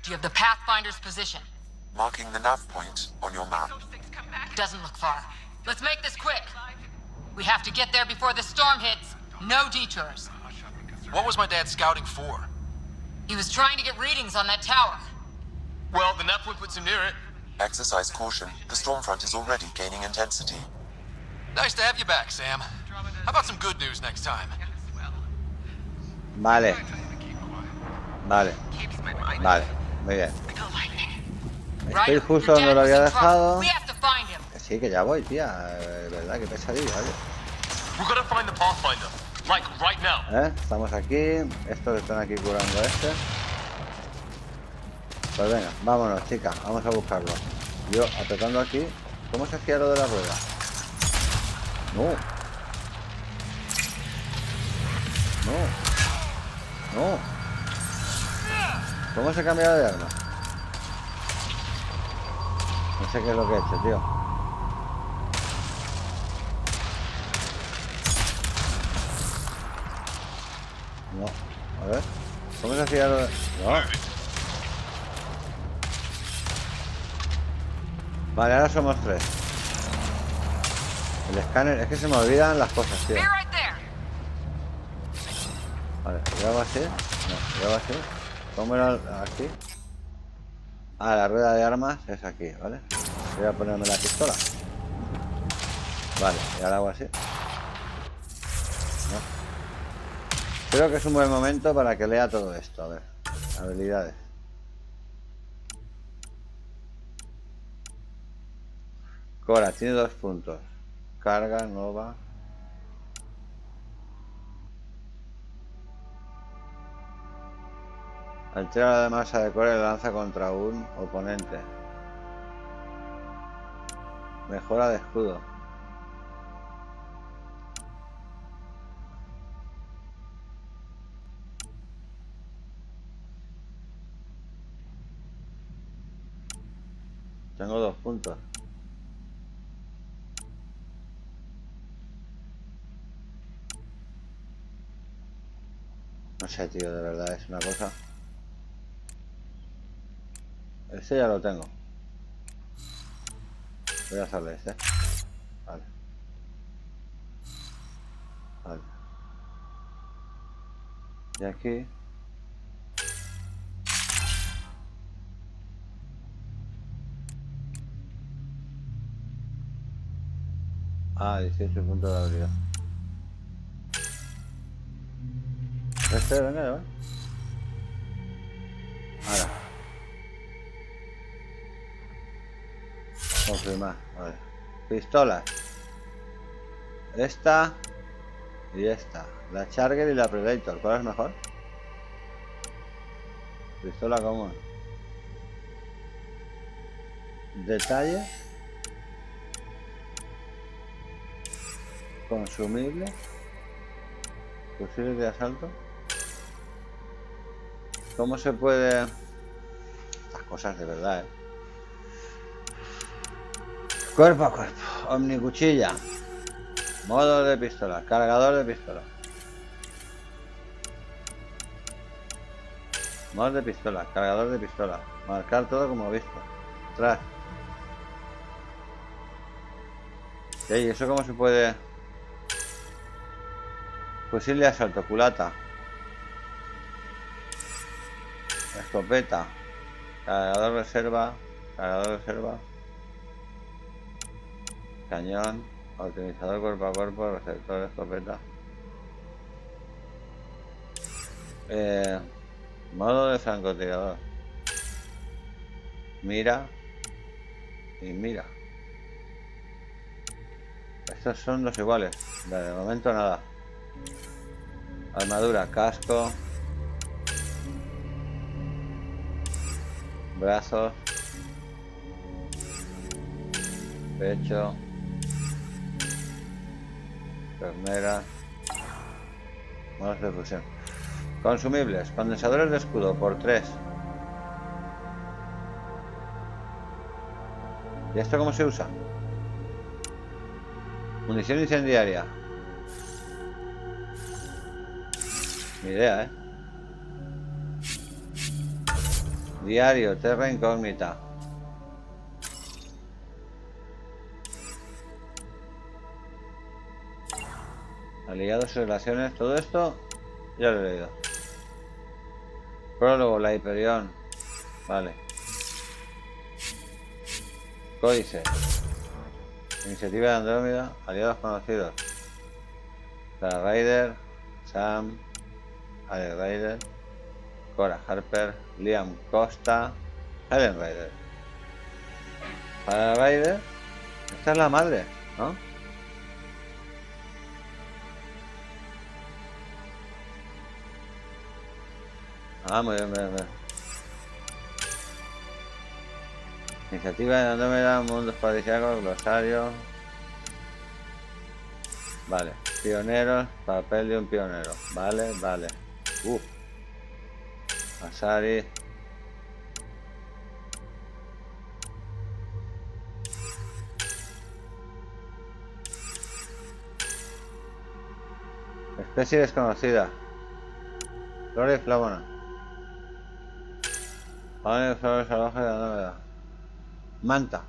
Do you have the Pathfinder's position? Marking the nav point on your map. Doesn't look far. Let's make this quick. We have to get there before the storm hits. No detours. What was my dad scouting for? He was trying to get readings on that tower. Well, the nav point puts him near it. Exercise caution. The storm front is already gaining intensity. Nice to have you back, Sam. How about some good news next time? Vale. Vale. Vale. Muy bien. Estoy justo donde lo había dejado. Que sí, que ya voy, tía. Verdad, que pesadilla, oye. Estamos aquí. Estos están aquí curando a este. Pues venga, vámonos, chicas. Vamos a buscarlo. Yo apretando aquí. ¿Cómo se hacía lo de la rueda? No. No. No. ¿Cómo se cambia de arma? No sé qué es lo que he hecho, tío. No. A ver. ¿Cómo se hacía lo de...? No. Vale, ahora somos 3. El escáner... Es que se me olvidan las cosas, tío. Vale, ¿lo hago así? No, lo hago así. ¿Cómo era aquí? Ah, la rueda de armas es aquí, ¿vale? Voy a ponerme la pistola. Vale, y ahora hago así. No. Creo que es un buen momento para que lea todo esto. A ver, habilidades. Cora, tiene 2 puntos. Carga, nova. Altera la masa de Cora y la lanza contra un oponente. Mejora de escudo. Tengo 2 puntos. No sé, tío, de verdad es una cosa. Este ya lo tengo. Voy a hacerle este. Vale. Vale. Y aquí. Ah, 18 puntos de habilidad. Este, venga, ya va. Ahora. Confirmar, vale. Pistolas. Esta y esta. La Charger y la Predator. ¿Cuál es mejor? Pistola común. Detalle. Consumible. Fusiles de asalto. ¿Cómo se puede...? Estas cosas de verdad, Cuerpo a cuerpo. Omnicuchilla. Modo de pistola. Cargador de pistola. Modo de pistola. Cargador de pistola. Marcar todo como visto. Atrás. ¿Y eso cómo se puede...? Fusil de asalto. Culata. Escopeta. Cargador reserva. Cargador reserva. Cañón. Optimizador cuerpo a cuerpo. Receptor de escopeta. Modo de francotirador. Mira. Y mira. Estos son los iguales. De momento nada. Armadura, casco. Brazos. Pecho. Ternera. Modos de fusión. Consumibles. Condensadores de escudo por 3. ¿Y esto cómo se usa? Munición incendiaria. Ni idea, Diario, Terra Incógnita. Aliados y relaciones, todo esto ya lo he leído. Prólogo, la Hyperion. Vale. Códice. Iniciativa de Andrómeda, aliados conocidos. Sarah Ryder, Sam, Alex Ryder, Cora Harper, Liam Costa, Helen Ryder. Para Ryder, esta es la madre, ¿no? Ah, muy bien, muy bien, muy bien. Iniciativa de Andrómeda, mundos paradisíacos, glosario. Vale, pioneros, papel de un pionero. Vale, vale. Asari. Especie desconocida. Flora y flávona. Fauna y flores salvajes de Andrómeda. Manta.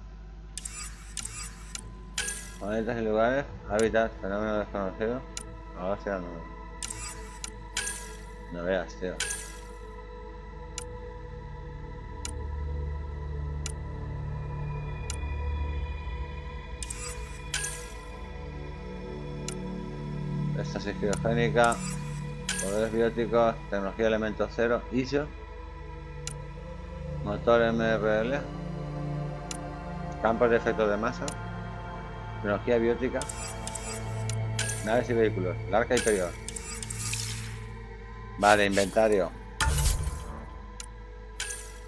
Planetas y lugares. Hábitats. Fenómenos desconocidos. Galaxia de Andrómeda. No veas, tío. Estasis criogénica. Poderes bióticos. Tecnología elemento cero. ISO. Motor MRL. Campos de efectos de masa. Tecnología biótica. Naves y vehículos. Larga Hyperion. Vale, inventario.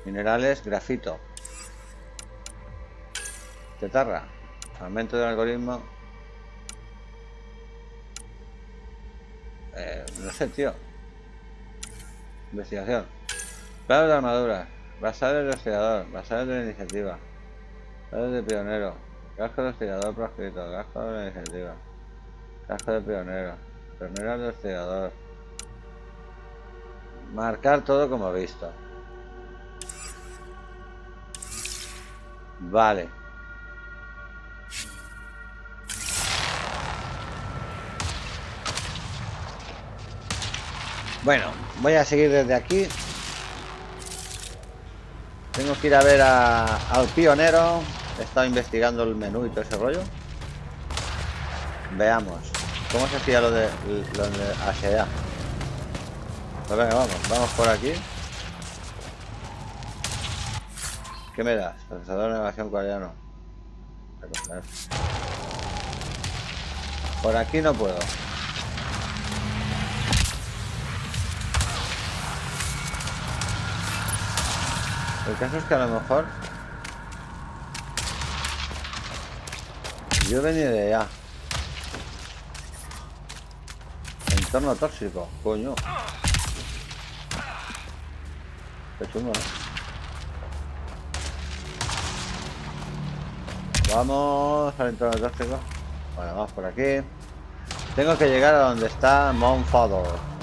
Minerales, grafito. Tetarra. Fragmento del algoritmo. No sé, tío. Investigación. Planos de armaduras. Basares de hostigador. Basares de la iniciativa. Basares de pionero. Casco de hostigador proscrito. Casco de la iniciativa. Casco de pionero. Pioneros de hostigador. Marcar todo como visto. Vale. Bueno, voy a seguir desde aquí. Tengo que ir a ver al pionero. He estado investigando el menú y todo ese rollo. Veamos. ¿Cómo se hacía lo de hacia allá? Pues venga, vamos por aquí. ¿Qué me das? Procesador de navegación coreano. Por aquí no puedo. El caso es que a lo mejor yo venía de allá. Entorno tóxico, coño. Qué chungo, ¿no? Vamos al entorno tóxico. Bueno, vamos por aquí. Tengo que llegar a donde está Mount Fodor.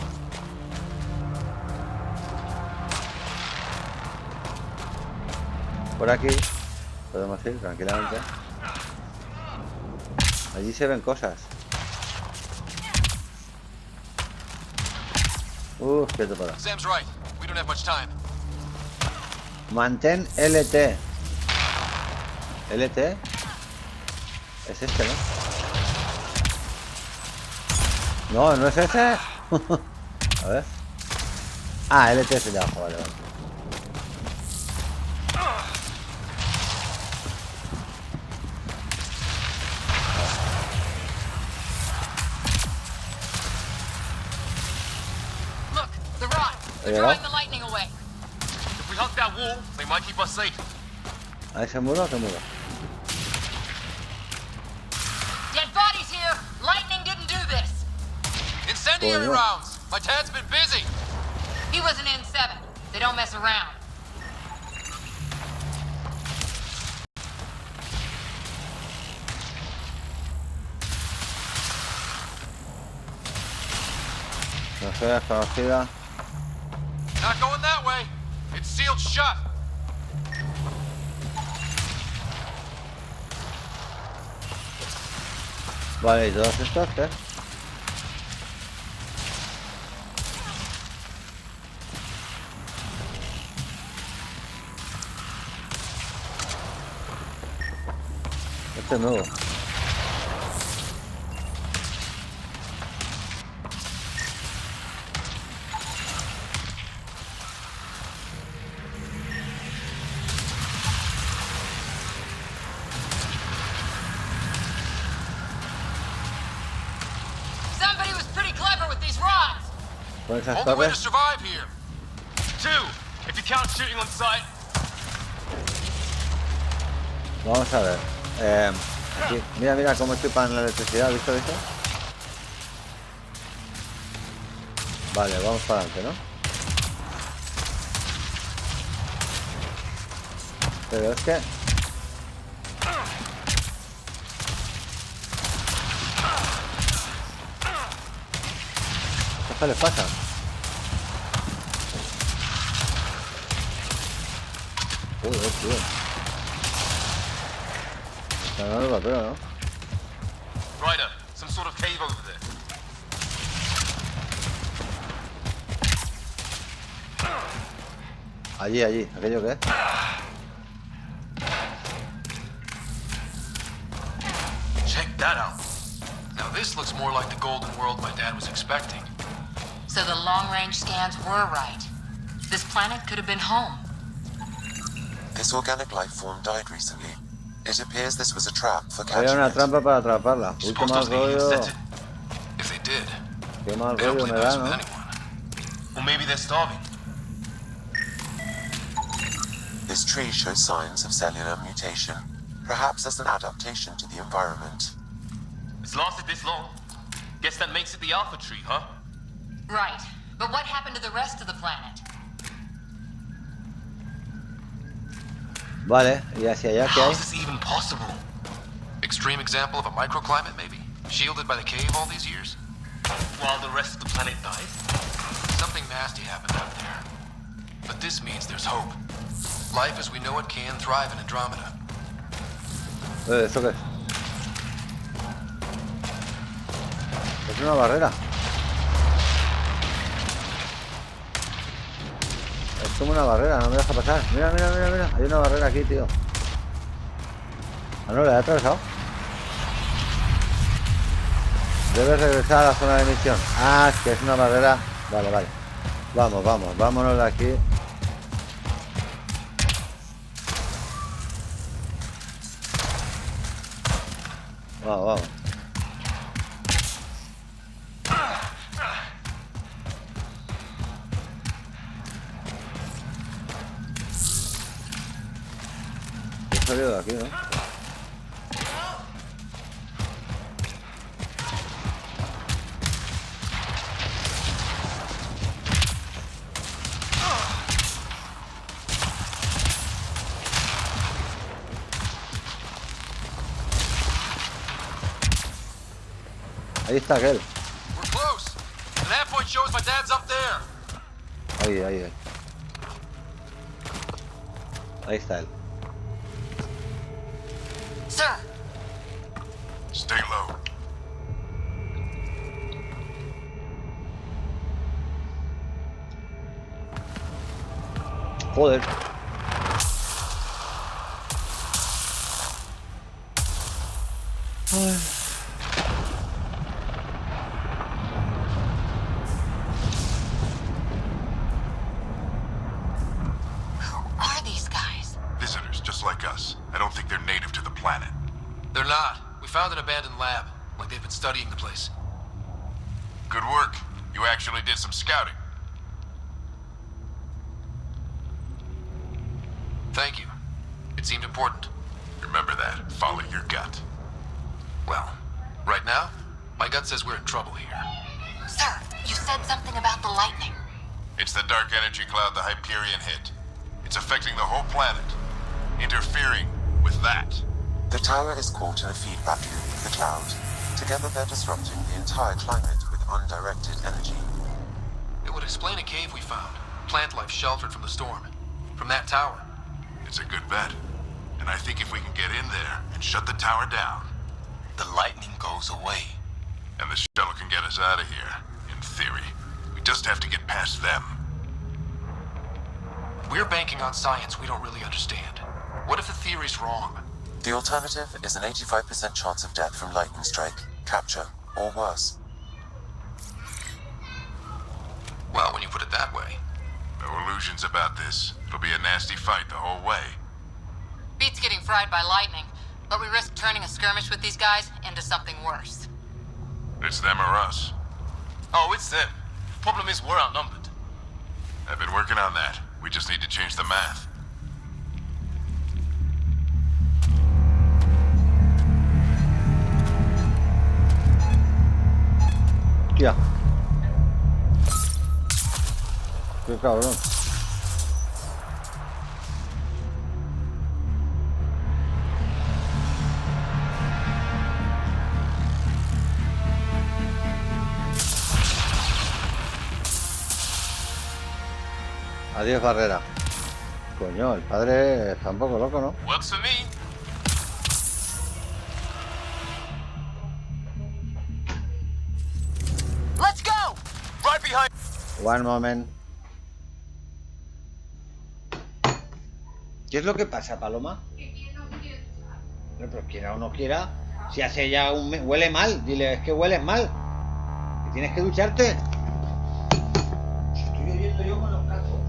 Por aquí podemos ir tranquilamente. Allí se ven cosas. Quieto para. Sam's right. We don't have much time. Mantén LT. LT es este, ¿no? No, no es ese. A ver. Ah, LT es el de abajo, vale, vale. They're throwing the lightning away. If we hug that wall, they might keep us safe. ¿A ese muro o qué muro? Dead bodies here. Lightning didn't do this. Incendiary Coño. rounds. My dad's been busy. He was an N7. They don't mess around. No soy desconocida. Not going that way. It's sealed shut. Vale, ¿y todos estos qué? Este es nuevo. Somebody was pretty clever with these rods. Con esas Only way to torres. survive here. 2, if you count shooting on sight. Vamos a ver. Aquí. Mira, mira cómo chupan la electricidad. ¿Has visto eso? Vale, vamos para adelante, ¿no? Pero es que... ¿qué les pasa? Joder, tío. Está ganando el papel, ¿no? Ryder, some sort of cave over there. Allí, allí. ¿Aquello qué es? Check that out. Now this looks more like the golden world my dad was expecting. So the long-range scans were right. This planet could have been home. This organic life form died recently. It appears this was a trap for Había catching una it. trampa para atraparla. Uy, qué Suppose mal those aliens rollo. sent it. If they did, Qué mal they don't rollo play me nice da, with ¿no? anyone. Or maybe they're starving. This tree shows signs of cellular mutation, perhaps as an adaptation to the environment. It's lasted this long. Guess that makes it the Alpha tree, huh? Right. But what happened to the rest of the planet? Vale, y hacia allá, ¿qué How hay? is this even possible? Extreme example of a microclimate, maybe? Shielded by the cave all these years? While the rest of the planet died? Something nasty happened out there. But this means there's hope. Life as we know it can thrive in Andrómeda. ¿Esto qué es? Es una barrera. Es como una barrera, no me deja pasar. Mira, mira, mira, mira. Hay una barrera aquí, tío. Ah, no, la he atravesado. Debes regresar a la zona de emisión. Ah, es que es una barrera. Vale, vale. Vamos, vamos, vámonos de aquí. Vamos, vamos. He salido de aquí, ¿no? Ahí está aquel. We're close. The nav point shows my dad's up there. Ahí, ahí, ahí. Ahí está él. Sir, Stay low. Joder. Ay. who are these guys? Visitors, just like us. I don't think they're native to the planet. They're not. We found an abandoned lab. Like they've been studying the place. Good work. You actually did some scouting. Thank you. It seemed important. Remember that. Follow your gut. Well, right now, my gut says we're in trouble here. Sir, you said something about the lightning. It's the dark energy cloud the Hyperion hit. It's affecting the whole planet. Interfering with that. The tower is caught in a feedback loop with the cloud. Together they're disrupting the entire climate with undirected energy. It would explain a cave we found. Plant life sheltered from the storm. From that tower. It's a good bet. And I think if we can get in there and shut the tower down, the lightning goes away. And the shuttle can get us out of here, in theory. We just have to get past them. We're banking on science we don't really understand. What if the theory's wrong? The alternative is an 85% chance of death from lightning strike, capture, or worse. Well, when you put it that way. No illusions about this. It'll be a nasty fight the whole way. Beats getting fried by lightning, but we risk turning a skirmish with these guys into something worse. It's them or us. Oh, it's them. Problem is, we're outnumbered. I've been working on that. We just need to change the math. Tía. Qué cabrón. Adiós, barrera. Coño, el padre está un poco loco, ¿no? Works for me. Let's go! Right behind. One moment. ¿Qué es lo que pasa, Paloma? Pero quiera o no quiera, si hace ya un mes, huele mal, dile, es que hueles mal, que tienes que ducharte. Estoy oyendo yo con los cascos.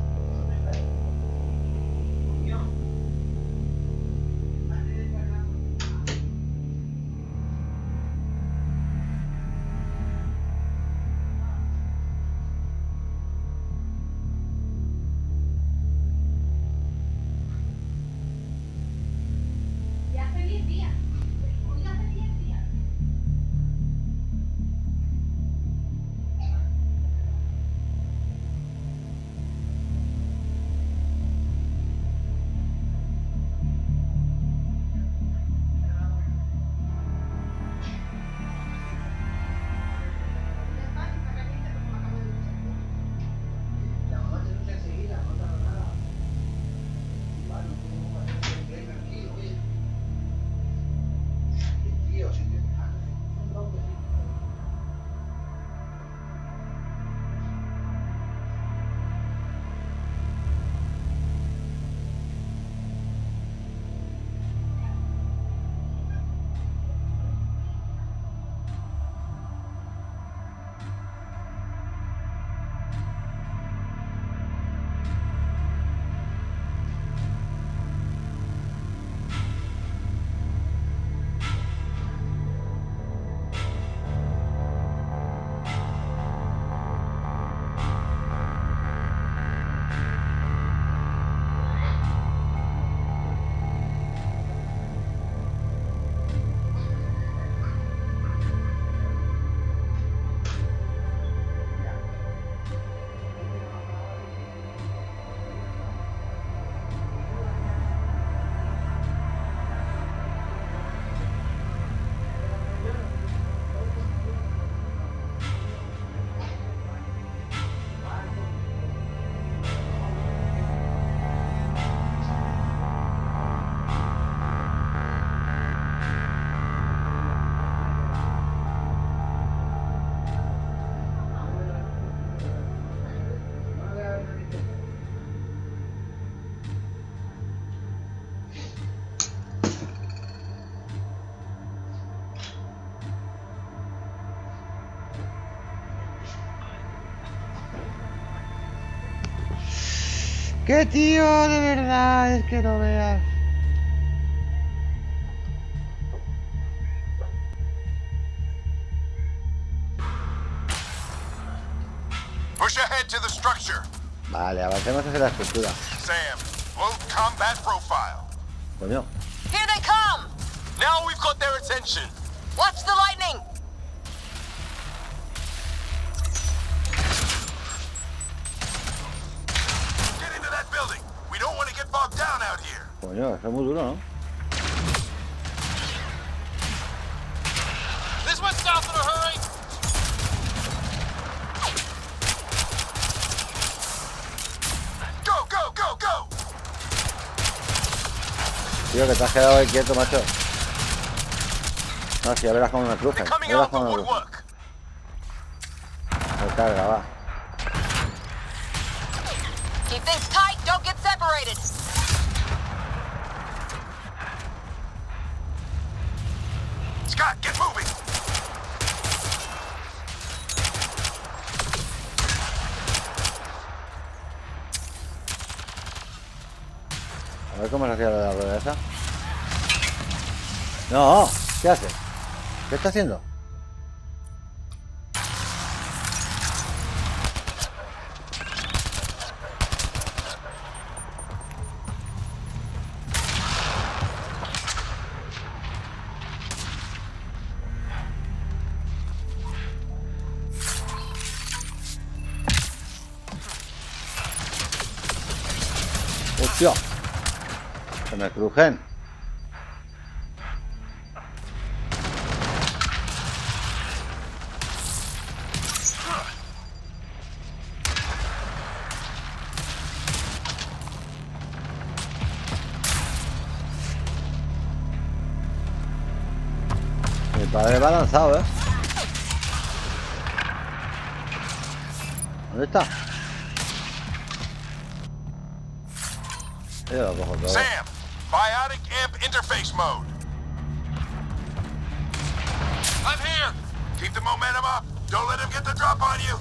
¡Qué tío! De verdad, es que no veas. Push ahead to the structure. Vale, avancemos hacia la estructura. Sam, load combat profile. Coño. Here they come! Now we've got their attention. Watch the lightning! Get into that building. We don't want to get bogged down out here. Coño, eso es muy duro, ¿no? This went south in a hurry. Go, go, go, go. Tío, que te has quedado ahí quieto, macho. No, si ya verás cómo me crujen. They're coming Ya verás out the cómo me crujen. woodwork. Me carga, va. Keep things tight, don't get separated. Scott, get moving. A ver cómo se hacía la rueda esa. No, ¿qué hace? ¿Qué está haciendo? ¡Hostia! Se me crujen. Mi padre va lanzado, ¿eh? ¿Dónde está? Yo lo cojo todo. Sam, biotic amp interface mode. I'm here. Keep the momentum up. Don't let him get the drop on you.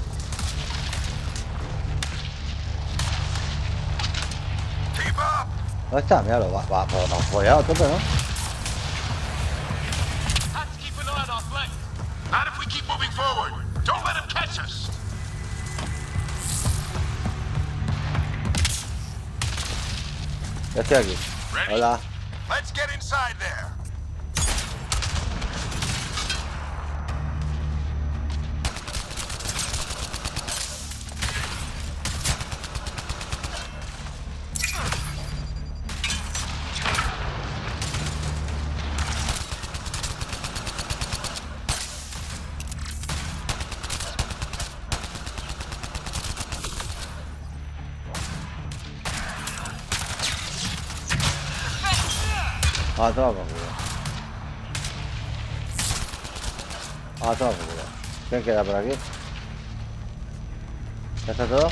Keep up. ¿Dónde está? Míralo, va follado a tope, ¿no? Have to keep an eye on our flank. Not if we keep moving forward. Don't let him catch us. Ya estoy aquí. Ready? Hola. Let's get inside there. Ah, toma por culo. Ah, toma por culo. ¿Quién queda por aquí? ¿Ya está todo?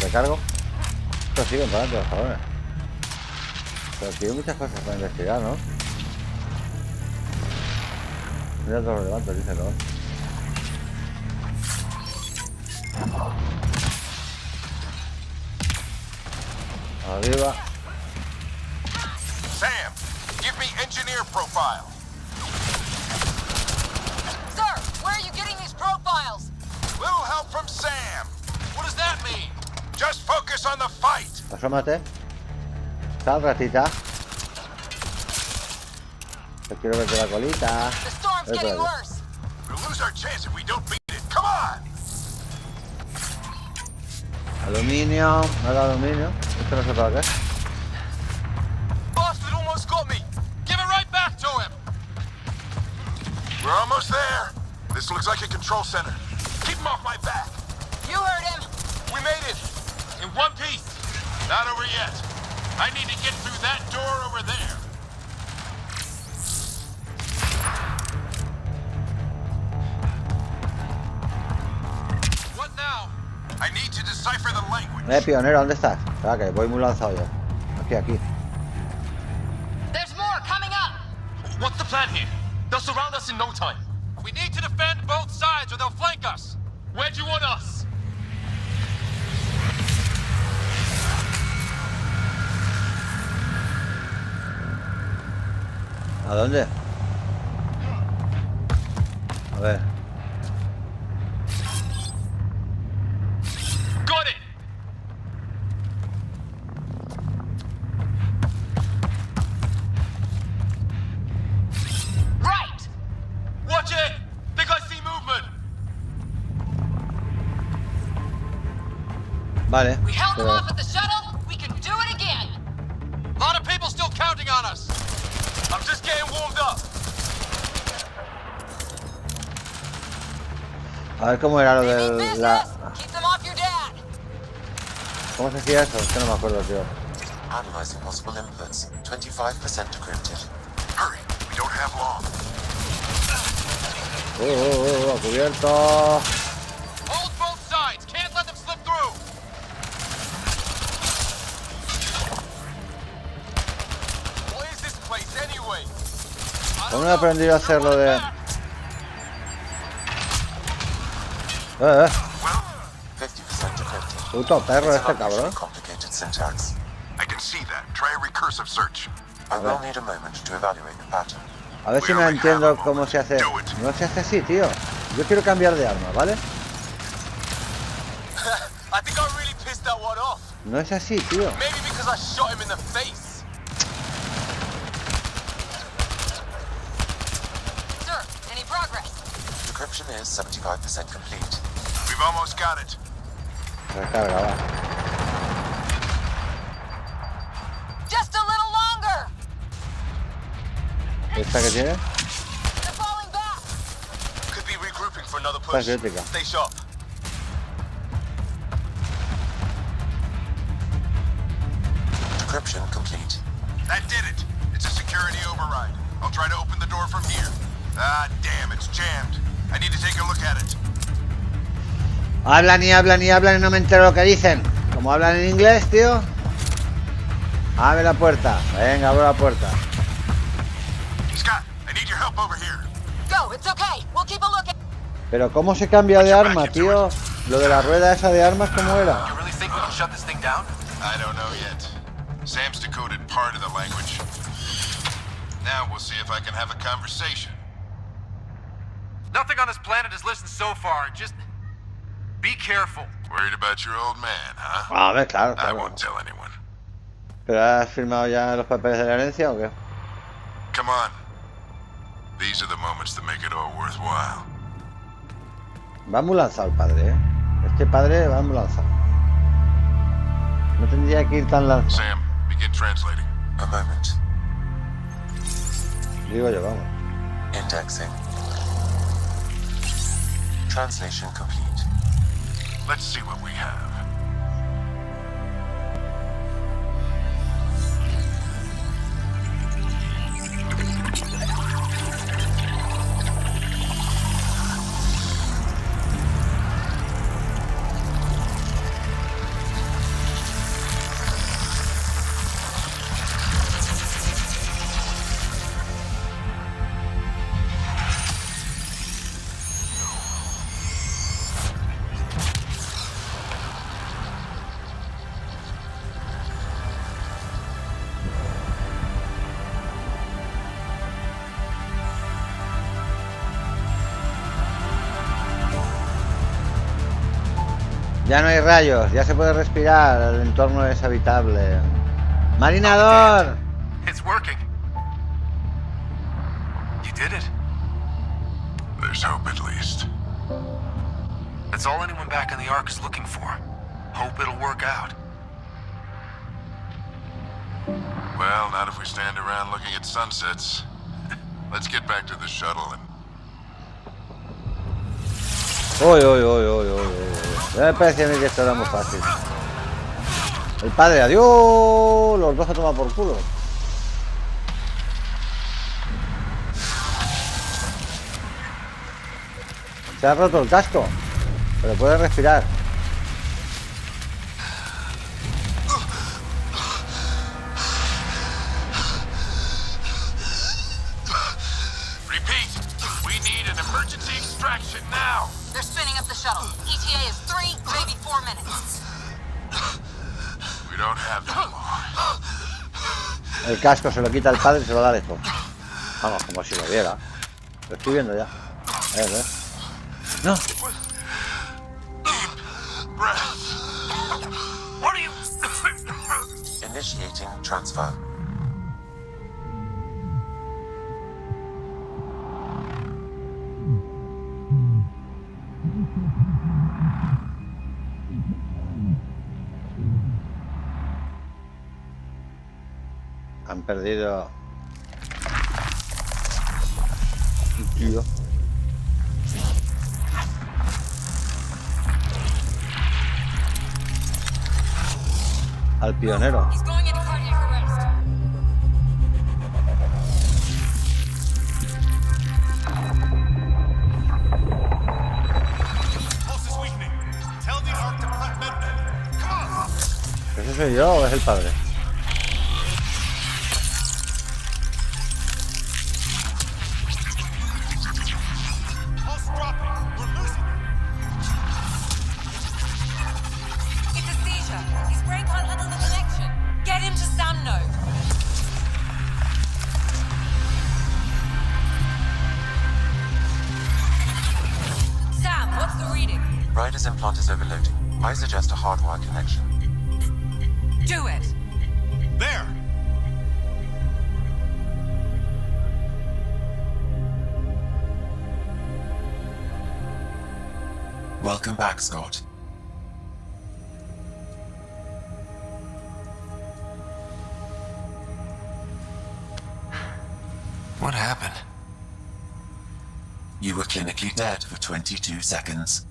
¿Recargo? Esto siguen para adelante los cabrones. Pero aquí hay muchas cosas para investigar, ¿no? Mira todos los levantos, dice todo. Arriba. Sam, give me engineer profile. Sir, where are you getting these profiles? Little help from Sam. What does that mean? Just focus on the fight. Asómate. Sal, ratita. Te quiero verte la colita. The storm's Vete getting aquí. worse. We'll lose our chance if we don't beat it. Come on. Aluminio. No da aluminio. Esto no sé para qué. Bastard almost got me. Give it right back to him. We're almost there. This looks like a control center. Keep him off my back. You heard him. We made it. In one piece. Not over yet. I need to get through that door over there. What now? I need to decipher the language. Pionero, ¿dónde estás? Espera, que voy muy lanzado yo. Aquí. There's more coming up. What's the plan here? They'll surround us in no time. We need to defend both sides or they'll flank us. Where do you want us? ¿A dónde? A ver. Got it! Right. Watch it! Think I see movement! Vale. We held them Pero- off at the shuttle. We can do it again. A lot of people still counting on us. I'm just getting warmed up. A ver cómo era lo They mean de business. la... Keep them off your dad. ¿Cómo se hacía eso? Es que no me acuerdo, tío. Analyzing possible inputs. 25% decrypted. Hurry. We don't have long. Cubierto. Hold both sides. Can't let them slip through. What is this place anyway? ¿Cómo no he aprendido a hacerlo de...? 50% decrypted. Puto perro It's este an cabrón. unusually complicated syntax. I can see that. Try a recursive search. I will need a moment to evaluate the pattern. A ver si me entiendo cómo se hace. No se hace así, tío. Yo quiero cambiar de arma, ¿vale? I think I really pissed that one off. No es así, tío. Maybe because I shot him in the face. Sir, any progress? Decryption is 75% complete. We've almost got it. Recarga, va. Just a little longer. ¿Esta que tiene? They're falling back. Could be regrouping for another Está push. crítica. Stay sharp. Decryption complete. That did it. It's a security override. I'll try to open the door from here. Ah, damn, it's jammed. I need to take a look at it. Hablan y hablan y hablan y no me entero lo que dicen. Como hablan en inglés, tío. Abre la puerta. Venga, abre la puerta. Scott, I need your help over here. Go, it's okay. We'll keep a look at... Pero ¿cómo se cambia de arma, tío? Lo de la rueda esa de armas, ¿cómo era? You really think we can shut this thing down? I don't know yet. Sam's decoded part of the language. Now we'll see if I can have a conversation. Nothing on this planet is listened so far. Just be careful. Worried about your old man, huh? A ver, claro, I claro. won't tell anyone. ¿Pero has firmado ya los papeles de la herencia o qué? Come on. These are the moments that make it all worthwhile. Va muy lanzado el padre, ¿eh? Este padre va muy lanzado. No tendría que ir tan lanzado. Sam, begin translating. A moment. Digo yo, vamos. Indexing. Translation complete. Let's see what we have. Ya no hay rayos, ya se puede respirar, el entorno es habitable. ¡Marinador! It's working. You did it. There's hope at least. That's all anyone back in the Ark is looking for. Hope it'll work out. Well, not if we stand around looking at sunsets. Let's get back to the shuttle and... Uy, uy, uy, uy, uy, uy. Ya me parece a mí que esto era muy fácil. El padre, adiós. Los dos a tomar por culo. Se ha roto el casco, pero puede respirar. Repeat! We need an emergency extraction now! They're spinning up the shuttle. ETA is 3, maybe 4 minutes. We don't have that long. El casco se lo quita el padre y se lo da lejos. Vamos, como si lo viera. Lo estoy viendo ya. A ver. No. Breath. What are you... Initiating transfer. Han perdido. Tío. Al pionero. He's going into cardiac arrest. soy yo o es el padre? It's a seizure. His brain can't handle the connection. Get him to Sam node. Sam, what's the reading? Ryder's implant is overloading. I suggest a hardwire connection. Do it. There! Welcome back, Scott. What happened? You were clinically dead for 22 seconds.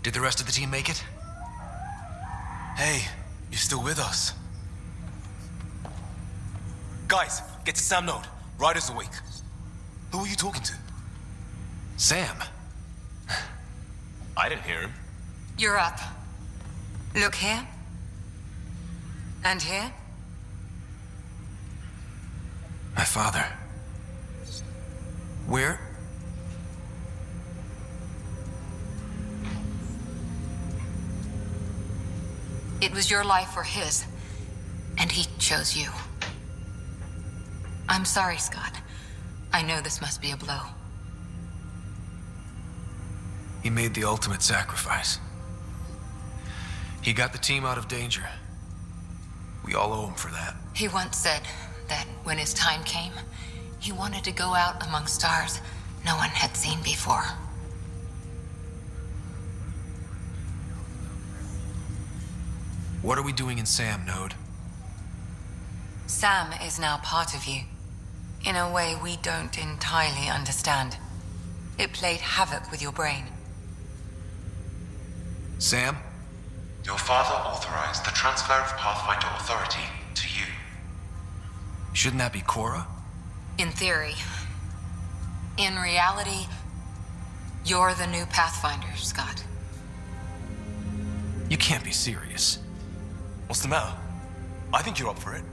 Did the rest of the team make it? Hey, you're still with us. Guys, get to Sam node. Ryder's awake. Who are you talking to? Sam. I didn't hear him. You're up. Look here. And here. My father. Where? It was your life or his. And he chose you. I'm sorry, Scott. I know this must be a blow. He made the ultimate sacrifice. He got the team out of danger. We all owe him for that. He once said that when his time came, he wanted to go out among stars no one had seen before. What are we doing in Sam node? Sam is now part of you. In a way we don't entirely understand. It played havoc with your brain. Sam? Your father authorized the transfer of Pathfinder authority to you. Shouldn't that be Cora? In theory. In reality, you're the new Pathfinder, Scott. You can't be serious. What's the matter? I think you're up for it.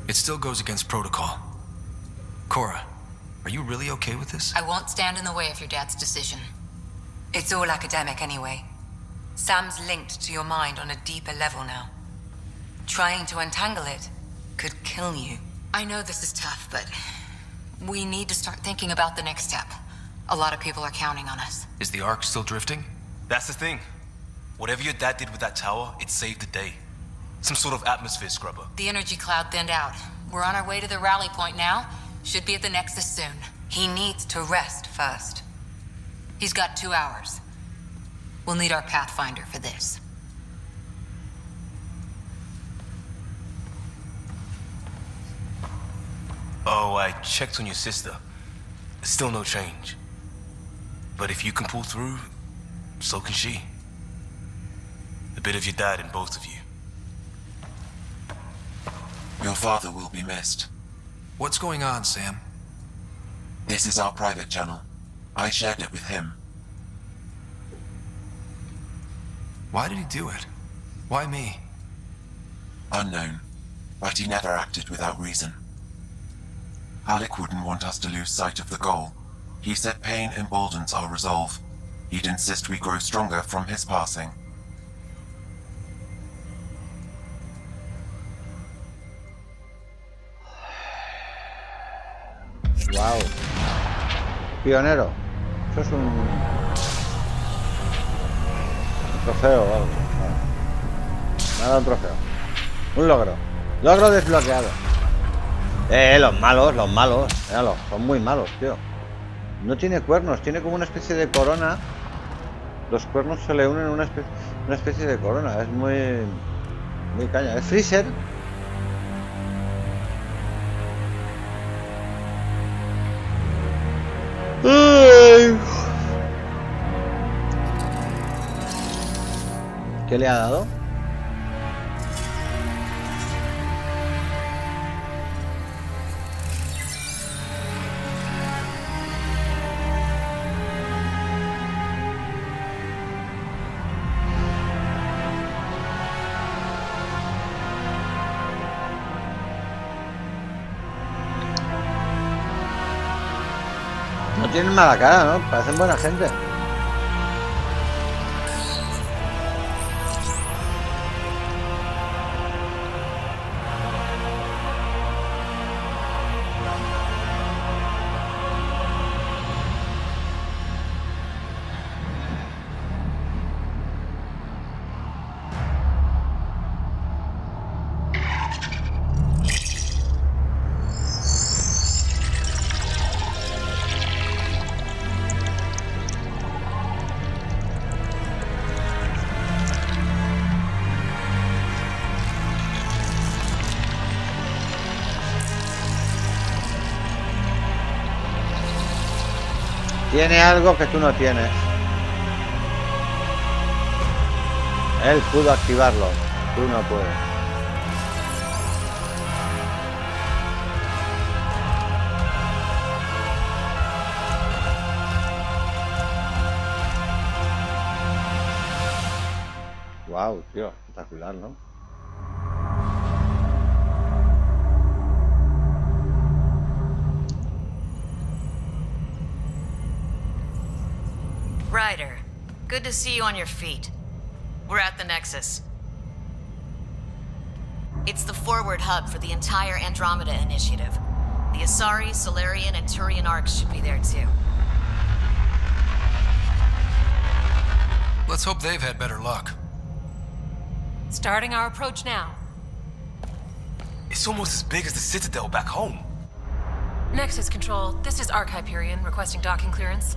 It still goes against protocol. Cora, are you really okay with this? I won't stand in the way of your dad's decision. It's all academic anyway. Sam's linked to your mind on a deeper level now. Trying to untangle it could kill you. I know this is tough, but we need to start thinking about the next step. A lot of people are counting on us. Is the Ark still drifting? That's the thing. Whatever your dad did with that tower, it saved the day. Some sort of atmosphere scrubber. The energy cloud thinned out. We're on our way to the rally point now. Should be at the Nexus soon. He needs to rest first. He's got 2 hours. We'll need our Pathfinder for this. Oh, I checked on your sister. Still no change. But if you can pull through, so can she. A bit of your dad in both of you. Your father will be missed. What's going on, Sam? This is our private channel. I shared it with him. Why did he do it? Why me? Unknown, but he never acted without reason. Alec wouldn't want us to lose sight of the goal. He said pain emboldens our resolve. He'd insist we grow stronger from his passing. Wow. Pionero. Eso es un trofeo o algo. Me ha dado un trofeo. Un logro. Logro desbloqueado. Los malos. Míralo, son muy malos, tío. No tiene cuernos, tiene como una especie de corona. Los cuernos se le unen en una especie de corona. Es muy caña. Es Freezer. ¿Qué le ha dado? No tienen mala cara, ¿no? Parecen buena gente. Tiene algo que tú no tienes. Él pudo activarlo, tú no puedes. Wow, tío, espectacular, ¿no? Ryder, good to see you on your feet. We're at the Nexus. It's the forward hub for the entire Andrómeda initiative. The Asari, Solarian, and Turian arcs should be there too. Let's hope they've had better luck. Starting our approach now. It's almost as big as the Citadel back home. Nexus Control, this is Arc Hyperion requesting docking clearance.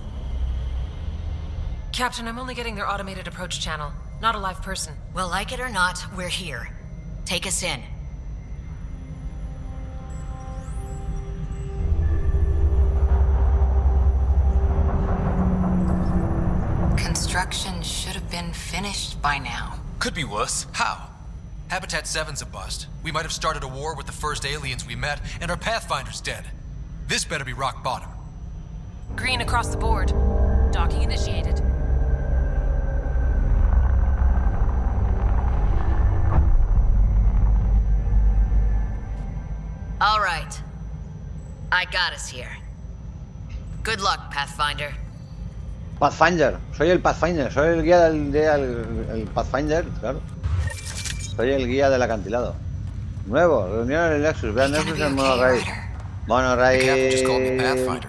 Captain, I'm only getting their automated approach channel, not a live person. Well, like it or not, we're here. Take us in. Construction should have been finished by now. Could be worse. How? Habitat 7's a bust. We might have started a war with the first aliens we met, and our Pathfinder's dead. This better be rock bottom. Green across the board. Docking initiated. All right. I got us here. Good luck, Pathfinder. Pathfinder, soy el Pathfinder, soy el guía el Pathfinder, claro. Soy el guía del acantilado. Nuevo, reunión en el Nexus, vean Nexus en monorail. Monorail.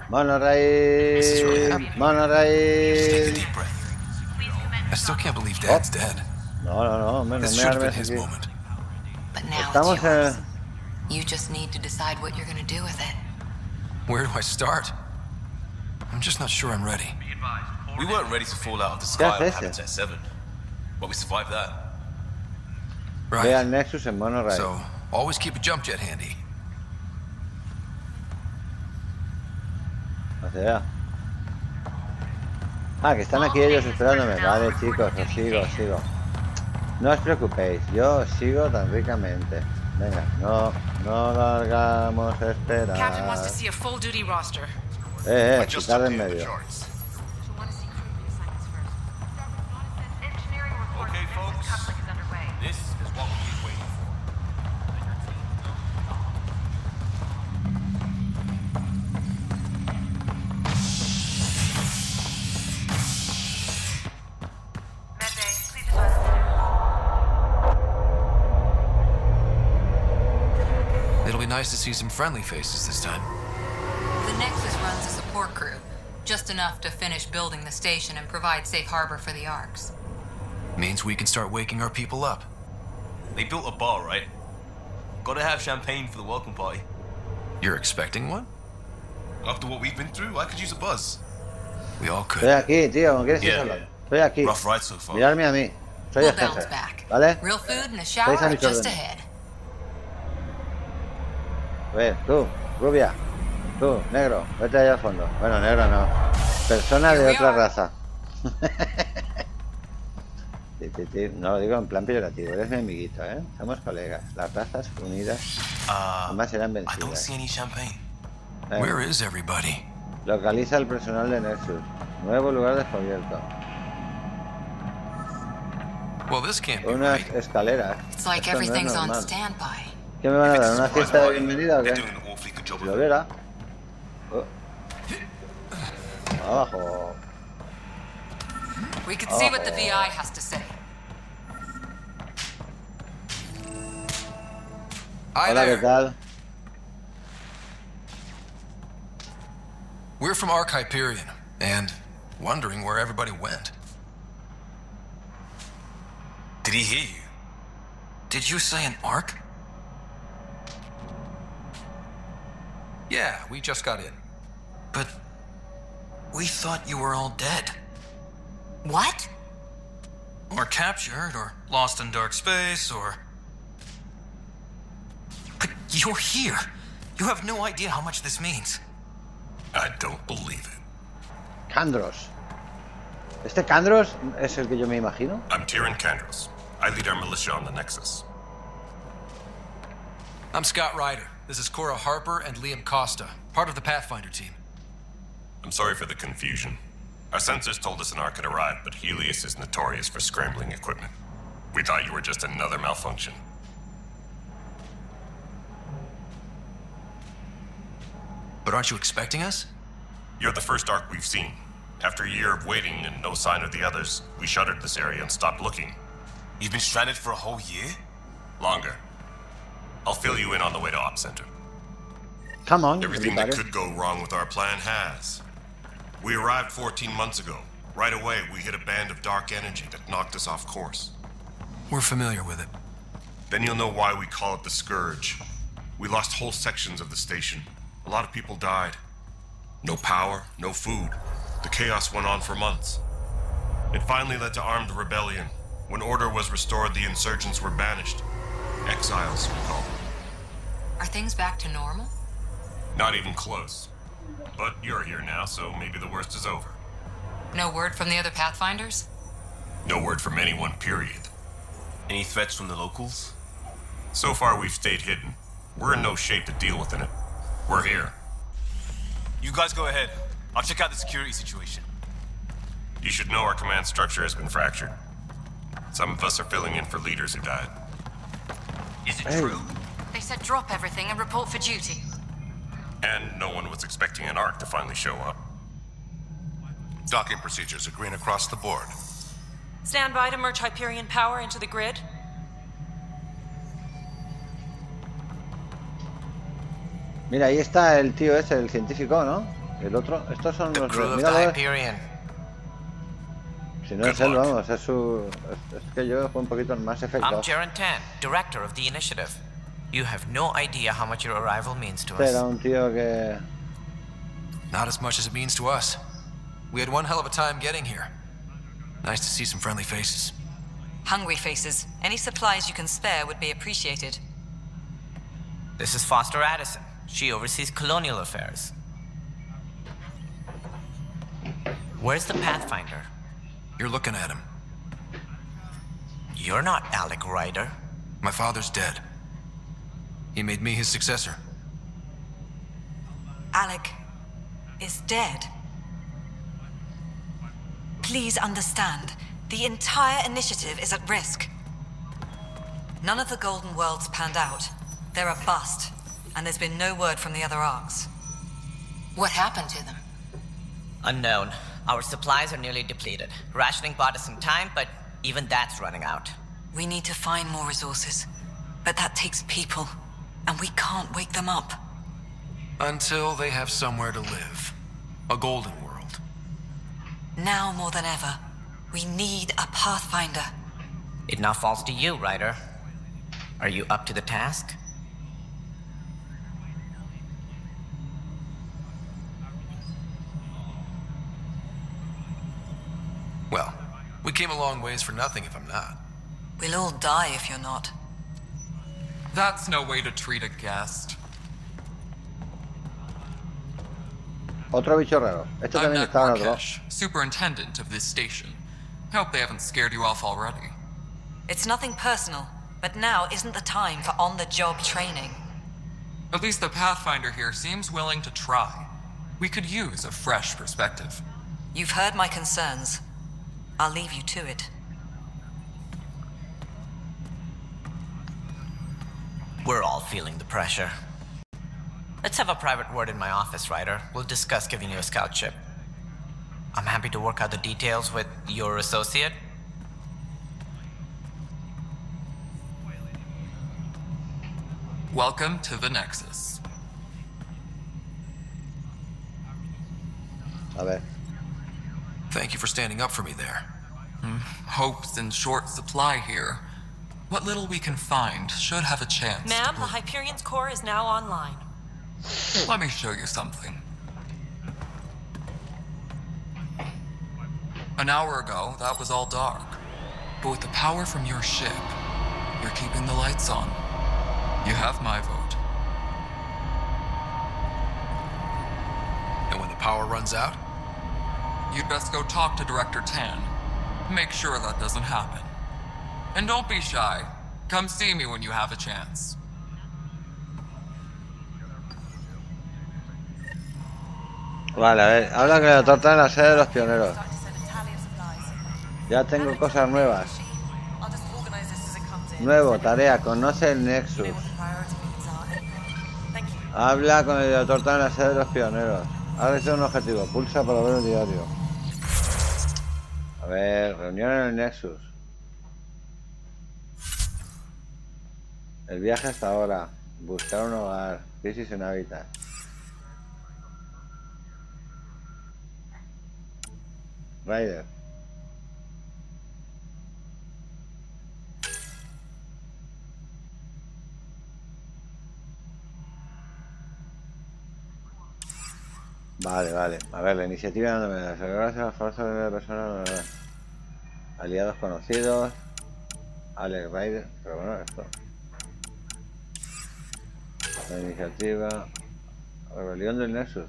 Monorail. Monorail. I still can't believe Dad's dead. No, menos This me should have been armes his aquí. moment. But now Estamos it's yours. You just need to decide what you're gonna do with it. Where do I start? I'm just not sure I'm ready. We weren't ready to fall out of the sky on haces? Habitat 7, but we survived that. Right. Ve al Nexus en monorail. So, always keep a jump jet handy. O sea. Ah, que están aquí ellos esperándome. Vale, chicos, os sigo. No os preocupéis, yo os sigo tan ricamente. Venga, no largamos a esperar. Captain wants to see a full duty roster. Quitar de en medio. Okay, folks. This is what we've been waiting for. It'll be nice to see some friendly faces this time. The Nexus runs a support crew, just enough to finish building the station and provide safe harbor for the arcs. Means we can start waking our people up. They built a bar, right? Gotta have champagne for the welcome party. You're expecting one? After what we've been through, I could use a buzz. We all Estoy could. aquí, tío, ¿con quién estás Yeah. hablando? Estoy aquí. Rough ride so far. Mirarme a mí. Soy We'll el bounce jefe. back. ¿Vale? Real food and a shower Estáis a are mis just órdenes. ahead. A ver, tú, rubia. Tú, negro, vete allá al fondo. Bueno, negro no. Persona de otra raza. No lo digo en plan peyorativo, eres mi amiguito, ¿eh? Somos colegas. Las razas unidas jamás serán I don't vencidas. see any champagne. Where is everybody? Localiza el personal de Nexus. Nuevo lugar descubierto. Well, this can't be Unas right. escaleras. It's like Esto no es everything's on normal. standby. ¿Qué me van a If it's dar? a ¿Una surprise fiesta de party, bienvenida o they're qué? doing an awfully good job Lo of it. verá. Oh. Abajo. We could see what the VI has to say. Hi Hola, ¿qué there. tal? We're from Ark Hyperion, and wondering where everybody went. Did he hear you? Did you say an Ark? Yeah, we just got in. But we thought you were all dead. What? Or captured, or lost in dark space, or... But you're here. You have no idea how much this means. I don't believe it. Kandros. ¿Este Kandros es el que yo me imagino? I'm Tyrion Kandros. I lead our militia on the Nexus. I'm Scott Ryder. This is Cora Harper and Liam Costa, part of the Pathfinder team. I'm sorry for the confusion. Our sensors told us an Ark had arrived, but Helios is notorious for scrambling equipment. We thought you were just another malfunction. But aren't you expecting us? You're the first Ark we've seen. After a year of waiting and no sign of the others, we shuttered this area and stopped looking. You've been stranded for a whole year? Longer. I'll fill you in on the way to Op Center. Come on, Everything that everybody. could go wrong with our plan has. We arrived 14 months ago. Right away, we hit a band of dark energy that knocked us off course. We're familiar with it. Then you'll know why we call it the Scourge. We lost whole sections of the station. A lot of people died. No power, no food. The chaos went on for months. It finally led to armed rebellion. When order was restored, the insurgents were banished. Exiles, we call them. Are things back to normal? Not even close. But you're here now, so maybe the worst is over. No word from the other Pathfinders? No word from anyone, period. Any threats from the locals? So far, we've stayed hidden. We're in no shape to deal with it. We're here. You guys go ahead. I'll check out the security situation. You should know our command structure has been fractured. Some of us are filling in for leaders who died. Is it Hey. true? They said drop everything and report for duty. And no one was expecting an Ark to finally show up. Docking procedures are green across the board. Stand by to merge Hyperion power into the grid. Mira, ahí está el tío ese, el científico, ¿no? El otro. Estos son los... Crew of the Míralo, Hyperion. si no es Good él, luck. vamos, es su... Es que yo juego un poquito más I'm efecto. Jaren Tan, director of the initiative. You have no idea how much your arrival means to Este era us. un tío que... Not as much as it means to us. We had one hell of a time getting here. Nice to see some friendly faces. Hungry faces. Any supplies you can spare would be appreciated. This is Foster Addison. She oversees colonial affairs. Where's the Pathfinder? You're looking at him. You're not Alec Ryder. My father's dead. He made me his successor. Alec is dead. Please understand, the entire initiative is at risk. None of the Golden Worlds panned out. They're a bust, and there's been no word from the other arcs. What happened to them? Unknown. Our supplies are nearly depleted. Rationing bought us some time, but even that's running out. We need to find more resources, but that takes people, and we can't wake them up. Until they have somewhere to live. A golden world. Now more than ever, we need a Pathfinder. It now falls to you, Ryder. Are you up to the task? Well, we came a long ways for nothing if I'm not. We'll all die if you're not. That's no way to treat a guest. Otro bicho raro. Este I'm también Ned está en otro. Markesh, superintendent of this station. Hope they haven't scared you off already. It's nothing personal, but now isn't the time for on-the-job training. At least the Pathfinder here seems willing to try. We could use a fresh perspective. You've heard my concerns. I'll leave you to it. We're all feeling the pressure. Let's have a private word in my office, Ryder. We'll discuss giving you a scout ship. I'm happy to work out the details with your associate. Welcome to the Nexus. A ver. Thank you for standing up for me there. Hope's in short supply here. What little we can find should have a chance. Ma'am, the Hyperion's core is now online. Let me show you something. An hour ago, that was all dark. But with the power from your ship, you're keeping the lights on. You have my vote. And when the power runs out? You'd best go talk to Director Tan. Make sure that doesn't happen. And don't be shy. Come see me when you have a chance. Vale, a ver, habla que le tortan la sede de los pioneros. Ya tengo cosas nuevas. Nuevo, tarea, conoce el Nexus. Habla con el director en la sede de los pioneros. Ha recibido un objetivo, pulsa para ver el diario. A ver, reunión en el Nexus. El viaje hasta ahora. Buscar un hogar. Crisis en hábitat. Ryder. Vale, vale. A ver, la iniciativa de Andrómeda. Se logra hacer las fuerzas de personas. Aliados conocidos. Alex Ryder. Pero bueno, esto. La iniciativa. Rebelión del Nexus.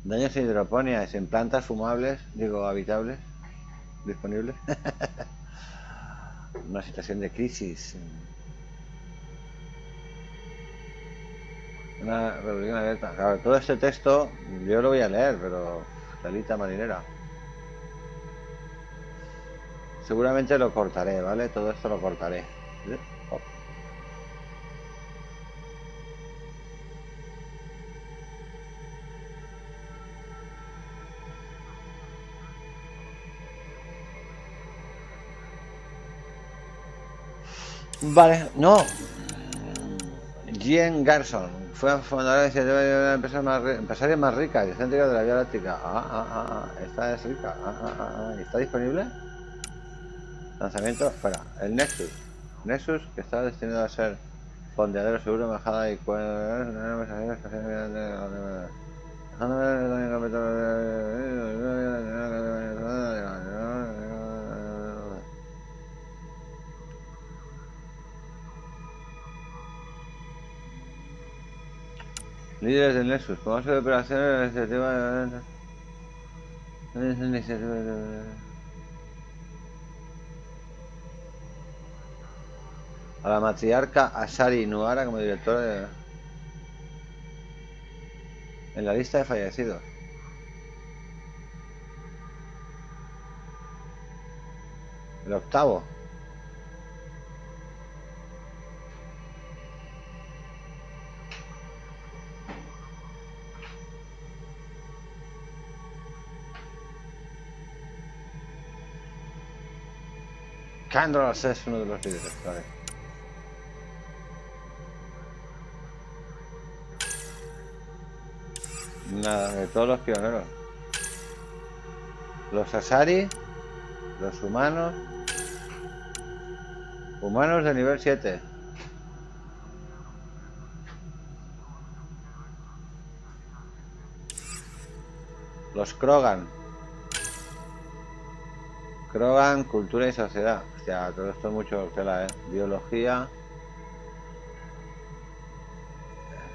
Daños en hidroponía, sin plantas fumables, digo habitables, disponibles. Una situación de crisis. Una rebelión abierta. Claro, todo este texto yo lo voy a leer, pero talita marinera. Seguramente lo cortaré, ¿vale? Todo esto lo cortaré. Oh. Vale, no. Jean Garson fue fundadora de una empresaria más rica y céntrica de la Vía Láctea. Esta es rica. ¿Está disponible? Lanzamiento, espera, el Nexus. Nexus, que está destinado a ser fondeadero seguro, embajada y líderes del Nexus, como hacer operaciones de iniciativa a la matriarca Asari Nuara como directora de... en la lista de fallecidos. El octavo. Candros es uno de los líderes, vale. Nada, de todos los pioneros. Los Asari, los humanos. Humanos de nivel 7. Los Krogan. Krogan, cultura y sociedad. Hostia, todo esto es mucho tela, Biología.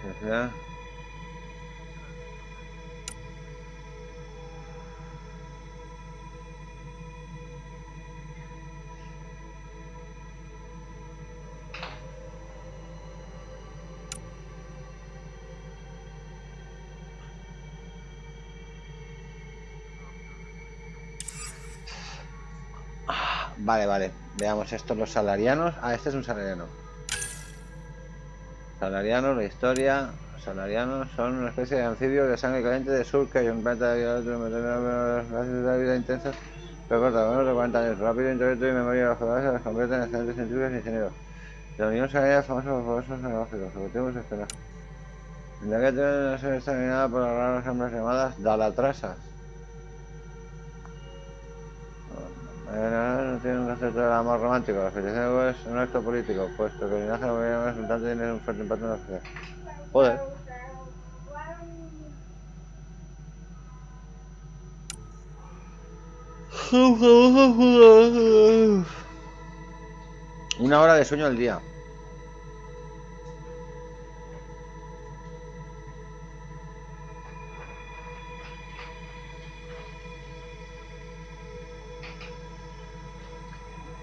Sociedad. Vale, vale. Veamos estos, los salarianos. Ah, este es un salariano. Salarianos, la historia. Los salarianos son una especie de anfibios de sangre caliente de sur que hay un planeta de vida intensa. Pero corta, menos de 40 años. Rápido, intelecto y memoria de los jugadores se los convierte en excelentes científicos e ingenieros. La Unión Salaria es famosa por poderosos neológicos. Objetivos esperados. La que debe ser examinada por las raras hembras llamadas dalatrasas. No tiene un concepto del amor romántico. La felicidad es un acto político, puesto que el linaje de resultante tiene un fuerte impacto en la sociedad. Joder. Una hora de sueño al día.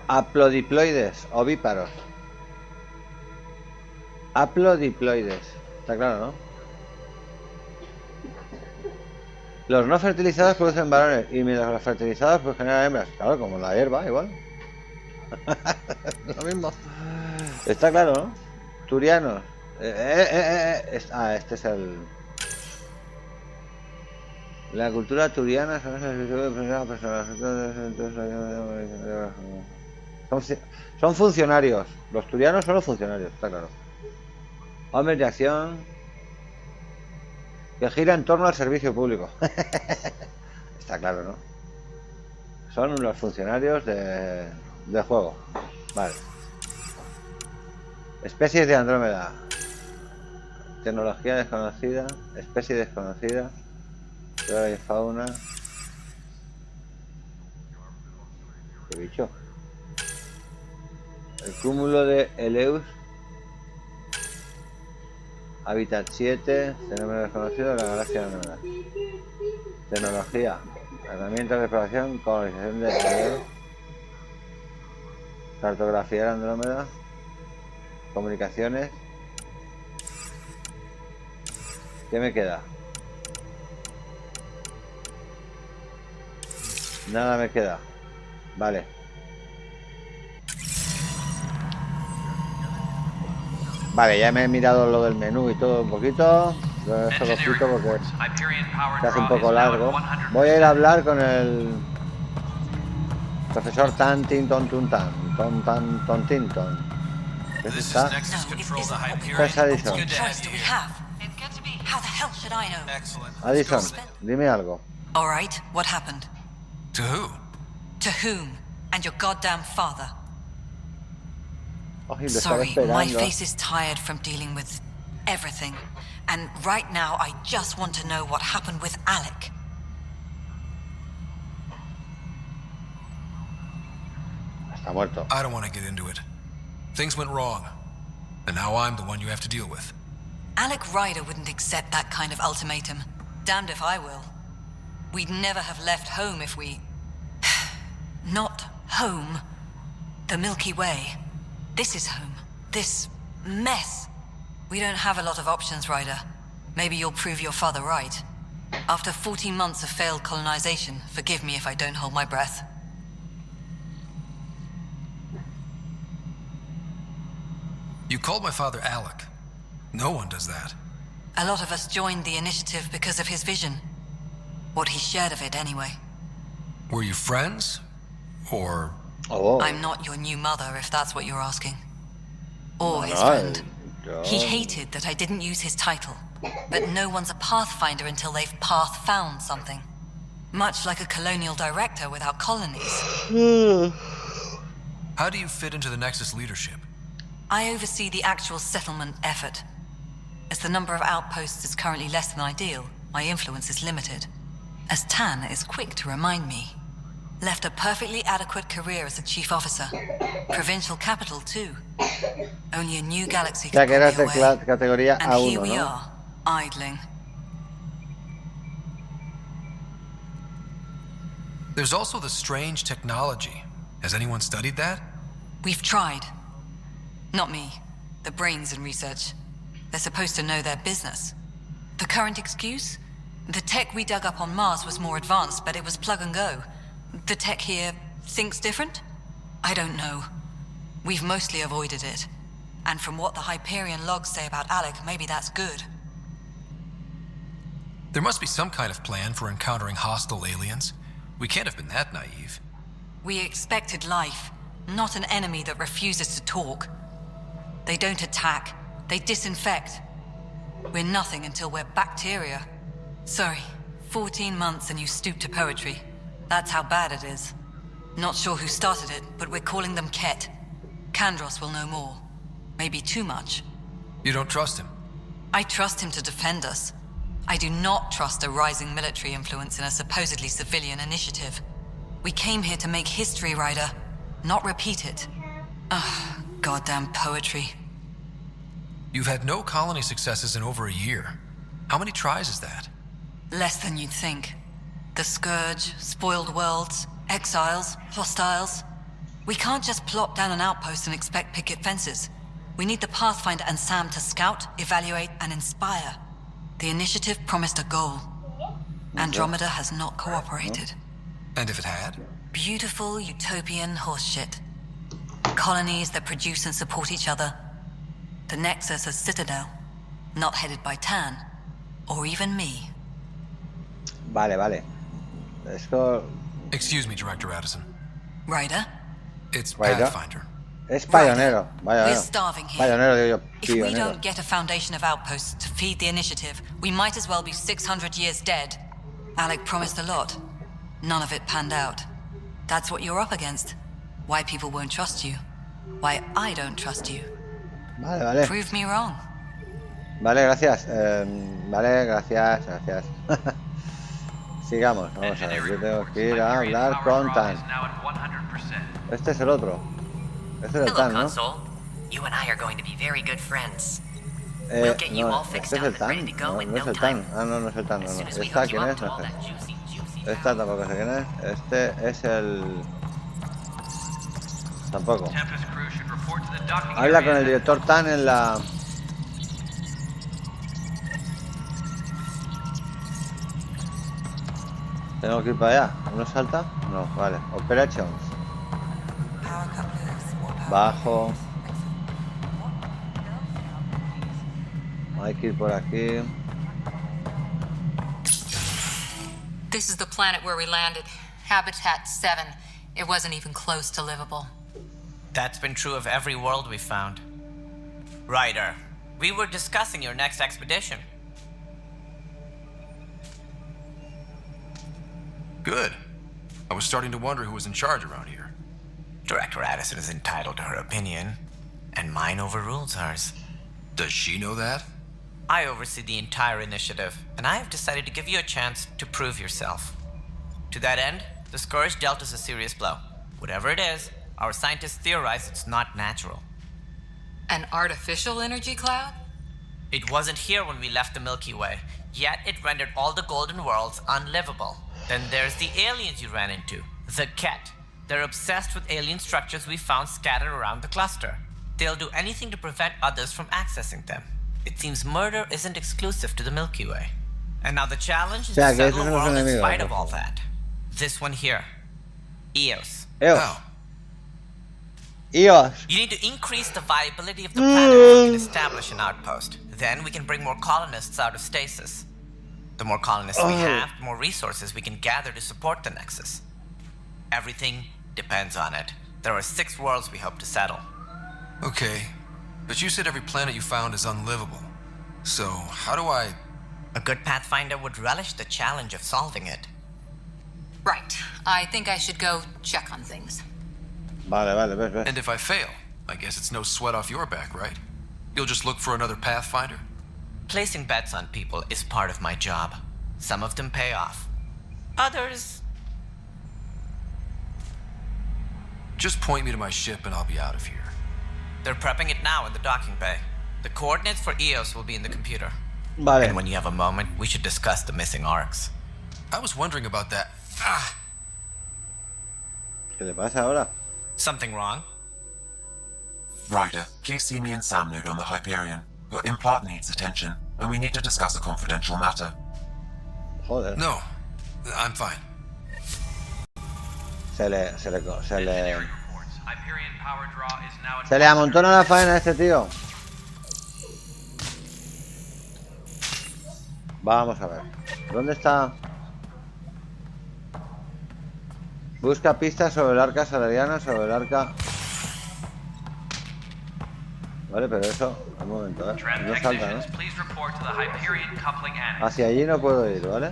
Haplodiploides, ovíparos. Haplodiploides. Está claro, ¿no? Los no fertilizados producen varones y mientras los fertilizados pues generan hembras. Claro, como la hierba, igual. Lo mismo. Está claro, ¿no? Turianos. Este es el... La cultura turiana son funcionarios. Los turianos son los funcionarios, está claro. Hombres de acción que gira en torno al servicio público. Está claro, ¿no? Son los funcionarios de juego. Vale. Especies de Andrómeda. Tecnología desconocida. Especie desconocida. Flora y fauna. ¿Qué bicho? El cúmulo de Eleus. Hábitat 7. Fenómeno desconocido de la galaxia Andrómeda. Tecnología. Herramientas de exploración. Colonización de Eleus. Cartografía de Andrómeda. Comunicaciones. ¿Qué me queda? Nada me queda. Vale. Vale, ya me he mirado lo del menú y todo un poquito. Esto lo quito porque se hace un poco largo. Voy a ir a hablar con el profesor Tantinton. ¿Qué está? Addison, dime algo. All right, what happened? To who? To whom? And your goddamn father. Oh, Sorry, my face is tired from dealing with everything. And right now, I just want to know what happened with Alec. Está muerto. I don't want to get into it. Things went wrong. And now I'm the one you have to deal with. Alec Ryder wouldn't accept that kind of ultimatum. Damned if I will. We'd never have left home if we... Not home. The Milky Way. This is home. This mess. We don't have a lot of options, Ryder. Maybe you'll prove your father right. After 14 months of failed colonization, forgive me if I don't hold my breath. You called my father Alec. No one does that. A lot of us joined the initiative because of his vision. What he shared of it, anyway. Were you friends? Or... Oh. I'm not your new mother, if that's what you're asking. Or his friend. He hated that I didn't use his title. But no one's a pathfinder until they've path-found something. Much like a colonial director without colonies. How do you fit into the Nexus leadership? I oversee the actual settlement effort. As the number of outposts is currently less than ideal, my influence is limited. As Tan is quick to remind me. Left a perfectly adequate career as a chief officer. Provincial capital, too. Only a new galaxy could pull me away. Categoría And A1, here we ¿no? are, idling. There's also the strange technology. Has anyone studied that? We've tried. Not me. The brains in research. They're supposed to know their business. The current excuse? The tech we dug up on Mars was more advanced, but it was plug and go. The tech here thinks different? I don't know. We've mostly avoided it. And from what the Hyperion logs say about Alec, maybe that's good. There must be some kind of plan for encountering hostile aliens. We can't have been that naive. We expected life, not an enemy that refuses to talk. They don't attack, they disinfect. We're nothing until we're bacteria. Sorry, 14 months and you stoop to poetry. That's how bad it is. Not sure who started it, but we're calling them Ket. Kandros will know more. Maybe too much. You don't trust him? I trust him to defend us. I do not trust a rising military influence in a supposedly civilian initiative. We came here to make history, Ryder, not repeat it. Ugh, goddamn poetry. You've had no colony successes in over a year. How many tries is that? Less than you'd think. The Scourge, spoiled worlds, exiles, hostiles. We can't just plop down an outpost and expect picket fences. We need the Pathfinder and Sam to scout, evaluate, and inspire. The initiative promised a goal. Andrómeda has not cooperated. And if it had? Beautiful utopian horseshit. Colonies that produce and support each other. The Nexus as Citadel, not headed by Tan, or even me. Vale. Esto... Excuse me, Director Addison. Ryder? It's Ryder? Pathfinder. Es pionero. We're starving here. Pionero, digo yo. If we Pionero. don't get a foundation of outposts to feed the initiative, we might as well be 600 years dead. Alec promised a lot. None of it panned out. That's what you're up against. Why people won't trust you. Why I don't trust you. Vale. Prove me wrong. Vale, gracias. Gracias. Sigamos, vamos a ver. Yo tengo que ir a hablar con Tan. Este es el otro. Este es el Tan, ¿no? You and I are going to be very good friends. No, este es el Tan. No es el Tan. Ah, no es el Tan. No. ¿Esta quién es? No sé. Esta tampoco sé quién es. Este es el... Tampoco. Habla con el director Tan en la... Tengo que ir para allá. ¿No salta? No, vale. Operations. Bajo. Hay que ir por aquí. This is the planet where we landed. Habitat 7. It wasn't even close to livable. That's been true of every world we found. Ryder, we were discussing your next expedition. Good. I was starting to wonder who was in charge around here. Director Addison is entitled to her opinion, and mine overrules hers. Does she know that? I oversee the entire initiative, and I have decided to give you a chance to prove yourself. To that end, the Scourge dealt us a serious blow. Whatever it is, our scientists theorize it's not natural. An artificial energy cloud? It wasn't here when we left the Milky Way, yet it rendered all the golden worlds unlivable. Then there's the aliens you ran into, the Ket. They're obsessed with alien structures we found scattered around the cluster. They'll do anything to prevent others from accessing them. It seems murder isn't exclusive to the Milky Way. And now the challenge is to settle the world in spite of all that. This one here. Eos. How? Eos. You need to increase the viability of the planet so we can establish an outpost. Then we can bring more colonists out of stasis. The more colonists we have, the more resources we can gather to support the Nexus. Everything depends on it. There are 6 worlds we hope to settle. Okay, but you said every planet you found is unlivable. So, how do I... A good Pathfinder would relish the challenge of solving it. Right. I think I should go check on things. Vale, ves. And if I fail, I guess it's no sweat off your back, right? You'll just look for another Pathfinder? Placing bets on people is part of my job. Some of them pay off. Others... Just point me to my ship and I'll be out of here. They're prepping it now in the docking bay. The coordinates for Eos will be in the computer. Vale. And when you have a moment, we should discuss the missing arcs. I was wondering about that. ¿Qué le pasa ahora? Something wrong? Ryder, please see me and Sam node on the Hyperion. Your implant needs attention, and we need to discuss a confidential matter. Joder. No, I'm fine. Se le Se le amontona la faena a este tío. Vamos a ver. ¿Dónde está? Busca pistas sobre el arca salariana, sobre el arca... Vale, pero eso... Un momento, ¿eh? No salta, ¿no? Hacia allí no puedo ir, ¿vale?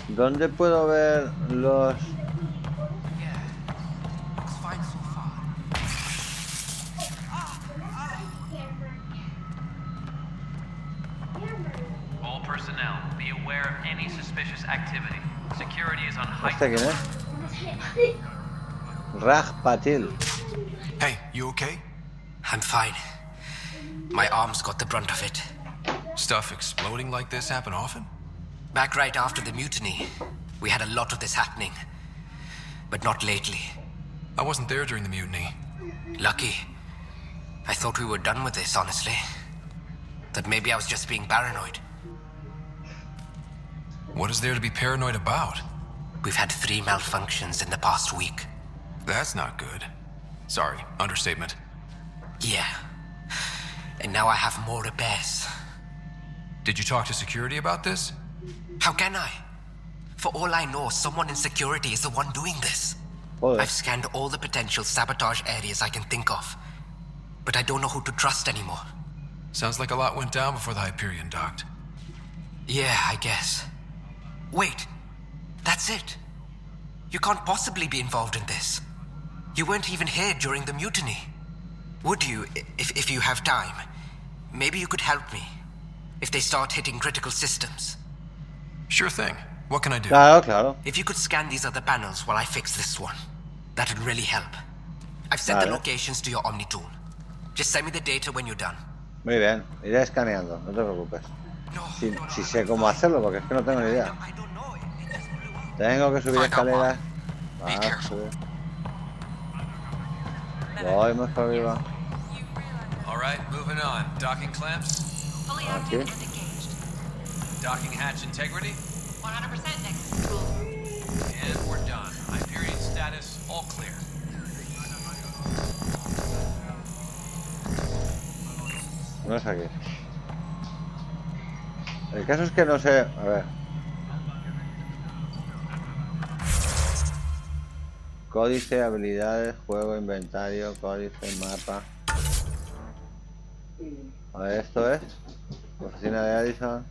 ¿Dónde puedo ver los...? ¿Este quién es? Raj Patil. Hey, you okay? I'm fine. My arms got the brunt of it. Stuff exploding like this happen often? Back right after the mutiny, we had a lot of this happening. But not lately. I wasn't there during the mutiny. Lucky. I thought we were done with this, honestly. That maybe I was just being paranoid. What is there to be paranoid about? We've had 3 malfunctions in the past week. That's not good. Sorry, understatement. Yeah. And now I have more repairs. Did you talk to security about this? How can I? For all I know, someone in security is the one doing this. Joder. I've scanned all the potential sabotage areas I can think of. But I don't know who to trust anymore. Sounds like a lot went down before the Hyperion docked. Yeah, I guess. Wait. That's it. You can't possibly be involved in this. You weren't even here during the mutiny. Would you, if you have time? Maybe you could help me. If they start hitting critical systems. Sure thing. What can I do? Claro, claro. If you could scan these other panels while I fix this one, that'd really help. I've sent the locations to your Omni tool. Just send me the data when you're done. Muy bien, iré escaneando, no te preocupes. Si sé cómo hacerlo, porque es que no tengo ni idea. Tengo que subir escaleras. Subir. Voy más para arriba. All right, moving on. Docking clamps. Aquí. Docking hatch integrity. 100% Nexus control. And we're done. Hyperion status all clear. No es aquí. El caso es que no sé. A ver. Códice, habilidades, juego, inventario, códice, mapa. A ver, esto es. Oficina de Addison.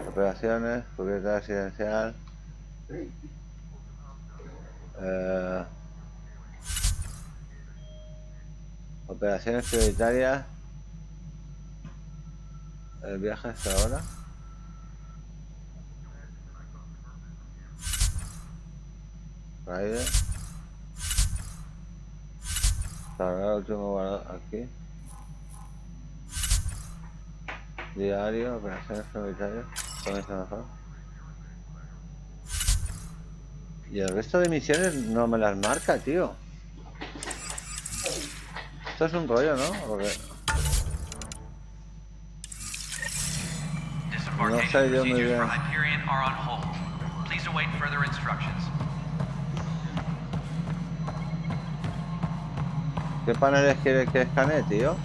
Operaciones, cubierta residencial. Operaciones prioritarias. El viaje hasta ahora. Raider. Cargar el último guardado aquí. Diario, operaciones prioritarias. Comienza mejor. Y el resto de misiones no me las marca, tío. Esto es un rollo, ¿no? Porque... no sé yo muy bien. ¿Qué paneles quieres que escanee, tío?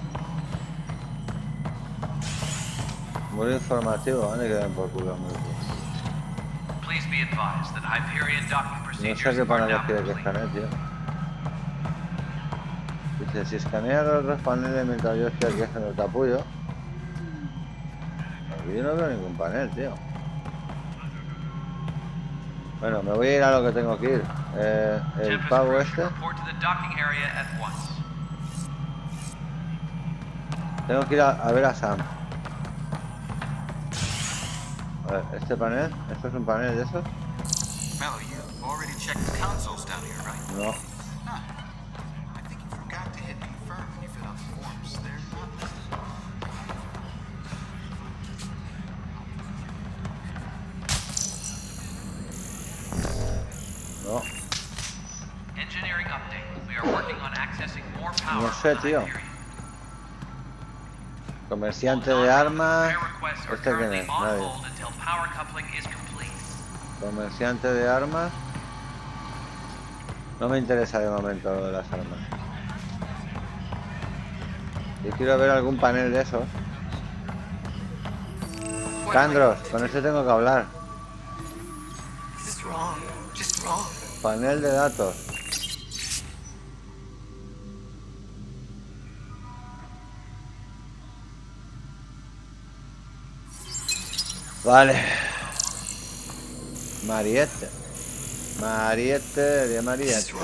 Muy informativo, ¿vale? Que den por culo. No sé qué paneles quiere que escanee, tío. Dice, si escanea los otros paneles mientras yo estoy aquí haciendo el capullo. Aquí yo no veo ningún panel, tío. Bueno, me voy a ir a lo que tengo que ir. El pavo este. Tengo que ir a ver a Sam. A ver, este panel. ¿Esto es un panel de esos? No. No. No sé, tío. Comerciante de armas. ¿Este quién es? Nadie. Comerciante de armas. No me interesa de momento lo de las armas. Yo quiero ver algún panel de esos. Candros, con este tengo que hablar. Panel de datos. Vale. Mariette. De Mariette.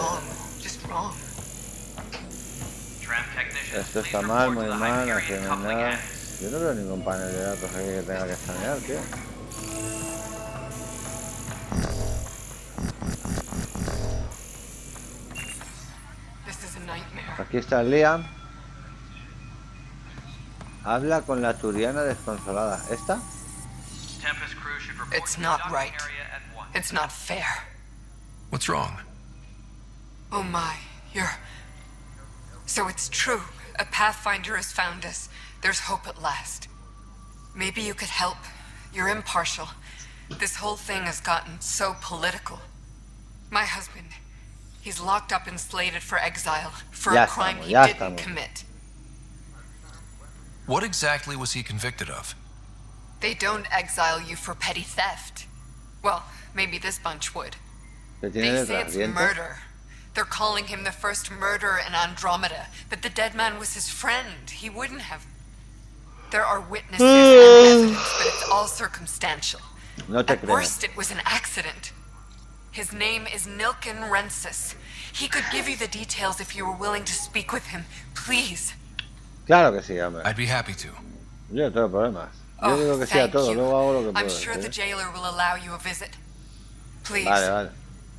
Esto está mal, muy mal, aquí no hay nada. Yo no veo ningún panel de datos aquí que tenga que escanear, tío. Aquí está Liam. Habla con la turiana desconsolada. ¿Esta? It's not right. It's not fair. What's wrong? Oh my, you're... So it's true. A Pathfinder has found us. There's hope at last. Maybe you could help. You're impartial. This whole thing has gotten so political. My husband, he's locked up and slated for exile for a crime he didn't commit. What exactly was he convicted of? They don't exile you for petty theft. Well, maybe this bunch would. They say it's murder. They're calling him the first murderer in Andrómeda, but the dead man was his friend. He wouldn't have... There are witnesses and evidence, but it's all circumstantial. At worst, it was an accident. His name is Nilken Rensis. He could give you the details if you were willing to speak with him. Please. Claro que sí, hombre. I'd be happy to. Yo no tengo problemas. Yo digo que sí a todo, luego hago lo que puedo. I'm sure the jailer will allow you a visit. Please. Vale.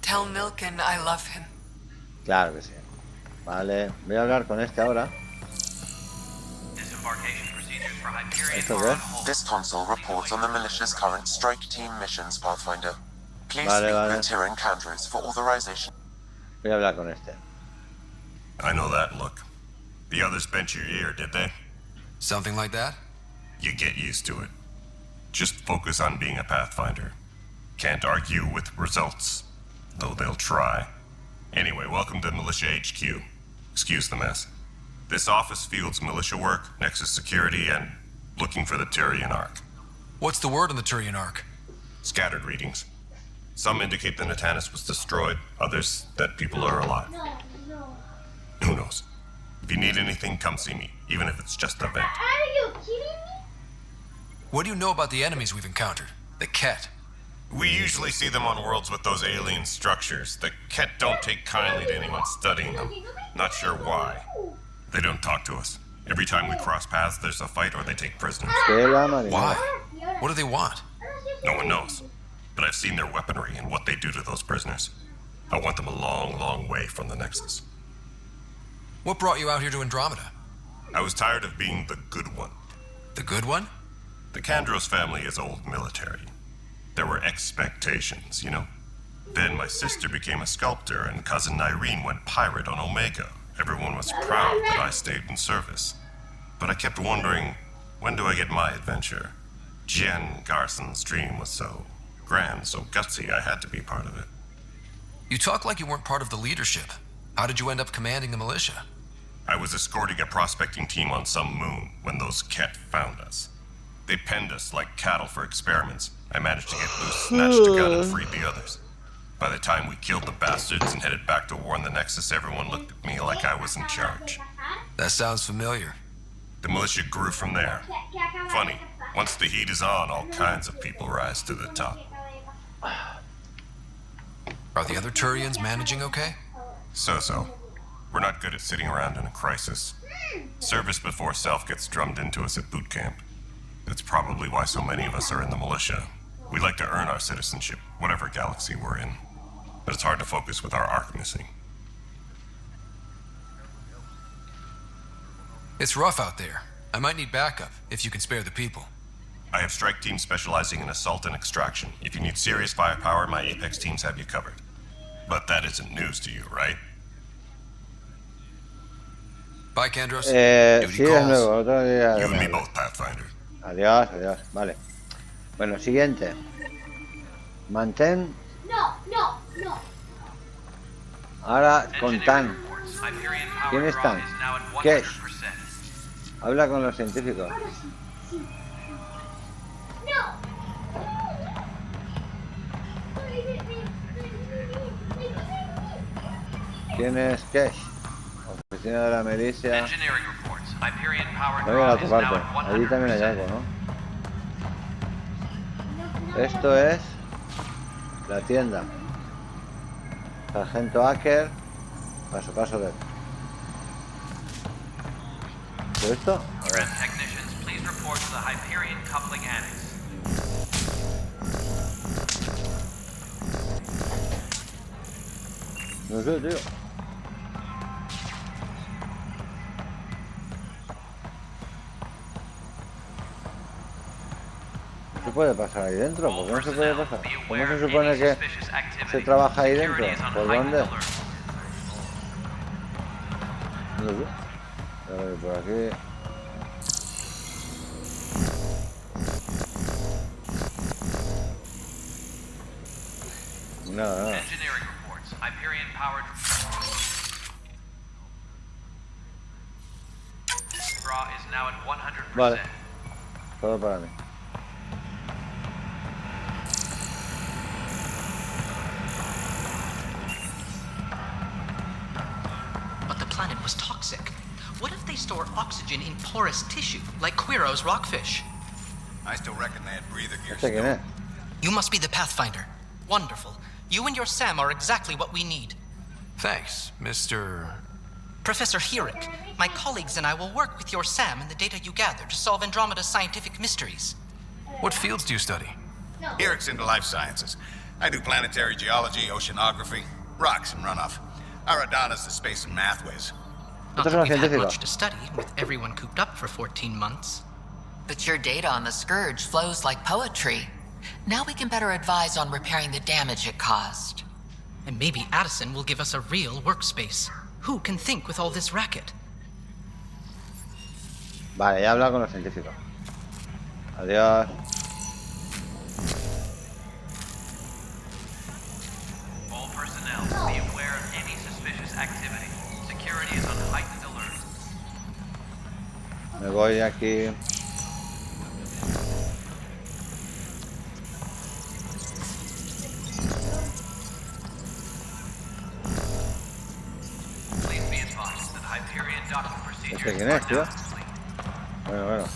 Tell Nilken I love him. Claro que sí. Vale, voy a hablar con este ahora. ¿Esto qué es? This console reports on the militia's current strike team missions, Pathfinder. Please Vale. speak with Tyrion Candres for authorization. Voy a hablar con este. I know that look. The others bent your ear, did they? Something like that? You get used to it. Just focus on being a Pathfinder. Can't argue with results, though they'll try. Anyway, welcome to Militia HQ. Excuse the mess. This office fields militia work, Nexus security, and looking for the Tyrion Ark. What's the word on the Tyrion Ark? Scattered readings. Some indicate the Natanus was destroyed, others that people are alive. Who knows? If you need anything, come see me, even if it's just a vent. Are you kidding me? What do you know about the enemies we've encountered? The Ket? We usually see them on worlds with those alien structures. The Ket don't take kindly to anyone studying them. Not sure why. They don't talk to us. Every time we cross paths, there's a fight or they take prisoners. Why? What do they want? No one knows. But I've seen their weaponry and what they do to those prisoners. I want them a long, long way from the Nexus. What brought you out here to Andrómeda? I was tired of being the good one. The good one? The Candros family is old military. There were expectations, you know? Then my sister became a sculptor and cousin Irene went pirate on Omega. Everyone was proud that I stayed in service. But I kept wondering, when do I get my adventure? Jen Garson's dream was so grand, so gutsy, I had to be part of it. You talk like you weren't part of the leadership. How did you end up commanding the militia? I was escorting a prospecting team on some moon when those Ket found us. They penned us like cattle for experiments. I managed to get loose, snatched a gun, and freed the others. By the time we killed the bastards and headed back to warn the Nexus, everyone looked at me like I was in charge. That sounds familiar. The militia grew from there. Funny, once the heat is on, all kinds of people rise to the top. Are the other Turians managing okay? So-so. We're not good at sitting around in a crisis. Service before self gets drummed into us at boot camp. That's probably why so many of us are in the militia. We like to earn our citizenship, whatever galaxy we're in. But it's hard to focus with our arc missing. It's rough out there. I might need backup, if you can spare the people. I have strike teams specializing in assault and extraction. If you need serious firepower, my Apex teams have you covered. But that isn't news to you, right? Bye, Candros. Sí, de nuevo, otro día. You and me both, Pathfinder. Adiós, adiós. Vale. Bueno, siguiente. Mantén. No. Ahora con Tan. ¿Quién es Tan? ¿Qué es? Habla con los científicos. ¿Quién es Kesh? Oficina de la milicia. No voy a la otra parte. Allí también hay algo, ¿no? Esto es la tienda. Sargento Hacker. Paso de. ¿Todo esto? A ver. No sé, tío. ¿No se puede pasar ahí dentro? ¿Por qué no se puede pasar? ¿Cómo se supone que se trabaja ahí dentro? ¿Por dónde? No sé. A ver, por aquí. Nada. Vale. Todo para mí. But the planet was toxic. What if they store oxygen in porous tissue, like Quiro's rockfish? I still reckon they had breather gear. ¿Este quién es? You must be the Pathfinder. Wonderful. You and your Sam are exactly what we need. Thanks, Mr. Professor Herrick, my colleagues and I will work with your Sam and the data you gather to solve Andromeda's scientific mysteries. What fields do you study? Eric's into life sciences. I do planetary geology, oceanography, rocks and runoff. Aradana's the space and math whiz. Not that we've had much to study, with everyone cooped up for 14 months. But your data on the Scourge flows like poetry. Now we can better advise on repairing the damage it caused. And maybe Addison will give us a real workspace. Who can think with all this racket? Vale, ya he hablado con los científicos. Adiós. All personnel, be aware of any suspicious activity. Security is on heightened alert. Me voy aquí. ¿Este quién es, tío? Bueno.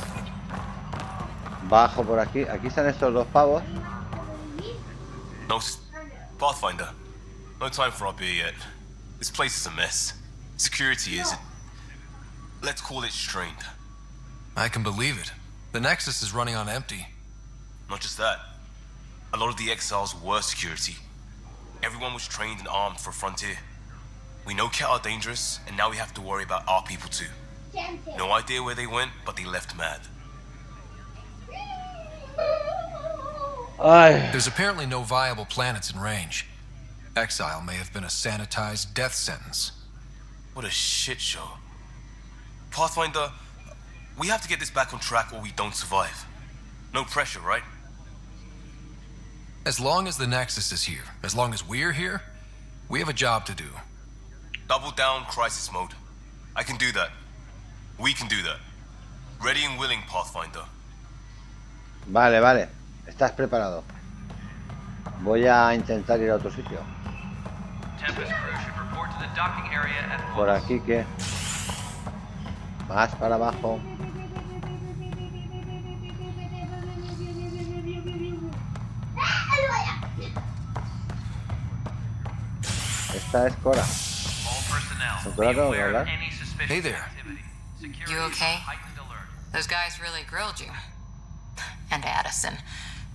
Bajo por aquí. Aquí están estos dos pavos. No, Pathfinder. No time for our beer yet. This place is a mess. Security isn't. Let's call it strained. I can believe it. The Nexus is running on empty. Not just that. A lot of the exiles were security. Everyone was trained and armed for Frontier. We know Ket are dangerous, and now we have to worry about our people too. No idea where they went, but they left mad. There's apparently no viable planets in range. Exile may have been a sanitized death sentence. What a shit show. Pathfinder, we have to get this back on track or we don't survive. No pressure, right? As long as the Nexus is here, as long as we're here, we have a job to do. Double down crisis mode. I can do that. We can do that. Ready and willing, Pathfinder. Vale. Estás preparado. Voy a intentar ir a otro sitio. Por aquí que... Más para abajo. Esta es Cora. ¿Con Cora tengo que hablar? Hey there. You okay? Those guys really grilled you. And Addison.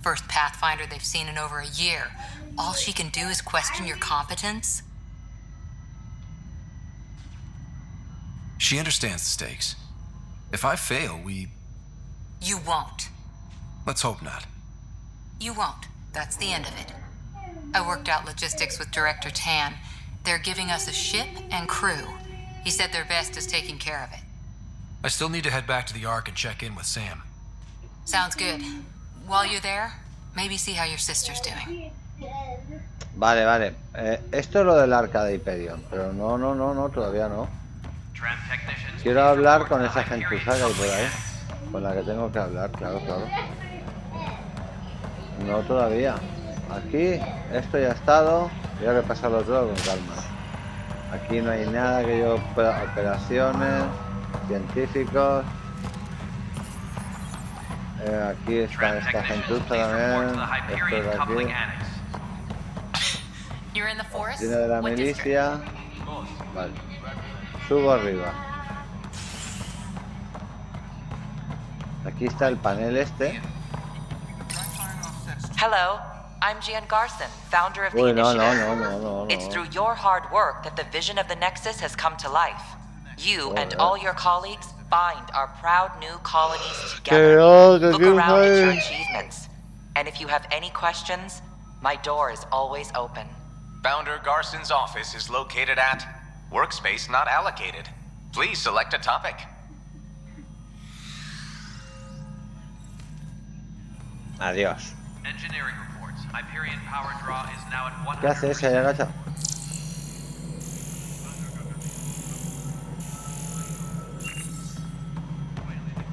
First Pathfinder they've seen in over a year. All she can do is question your competence? She understands the stakes. If I fail, we... You won't. Let's hope not. You won't. That's the end of it. I worked out logistics with Director Tan. They're giving us a ship and crew. He said their best is taking care of it. I still need to head back to the Ark and check in with Sam. Sounds good. While you're there, maybe see how your sister's doing. Vale, vale. Esto es lo del arca de Hyperion, pero no, todavía no. Quiero hablar con esa gentuza que hay por ahí. Con la que tengo que hablar, claro. No todavía. Aquí, esto ya ha estado. Voy a repasarlo todo con calma. Aquí no hay nada que yo pueda... Operaciones, científicos. Aquí está esta gentuza también. Esto de aquí. Tiene de la milicia. Vale. Subo arriba. Aquí está el panel este. Hello, I'm Gian Garson, founder of the Uy, Initiative. no. It's through your hard work that the vision of the Nexus has come to life. You and all your colleagues bind our proud new colonies together. Look around at your achievements. And if you have any questions, my door is always open. Founder Garson's office is located at Workspace Not Allocated. Please select a topic. Adiós. Engineering reports. Hyperion power draw is now at 100%. ¿Qué hace ese ahí agachado?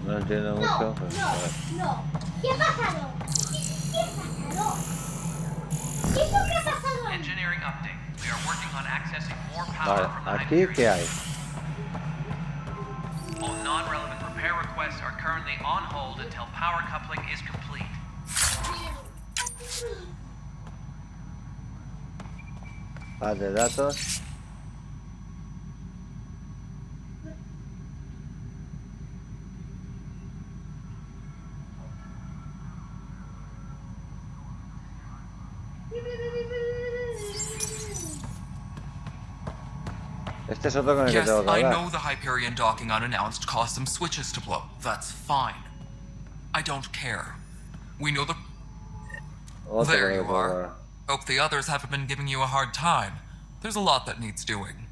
No entiendo mucho. Pero, No. ¿Qué ha pasado? ¿Qué ha pasado? Engineering update. We are working on accessing more power from vale, aquí qué hay. All non-relevant repair requests are currently on hold until power coupling is complete. Base de datos. Este es otro con el que Yes, tengo que I hablar. know the Hyperion docking unannounced caused some switches to blow. That's fine. I don't care. We know the... Otro There que you tengo que are. hablar. Hope the others haven't been giving you a hard time. There's a lot that needs doing.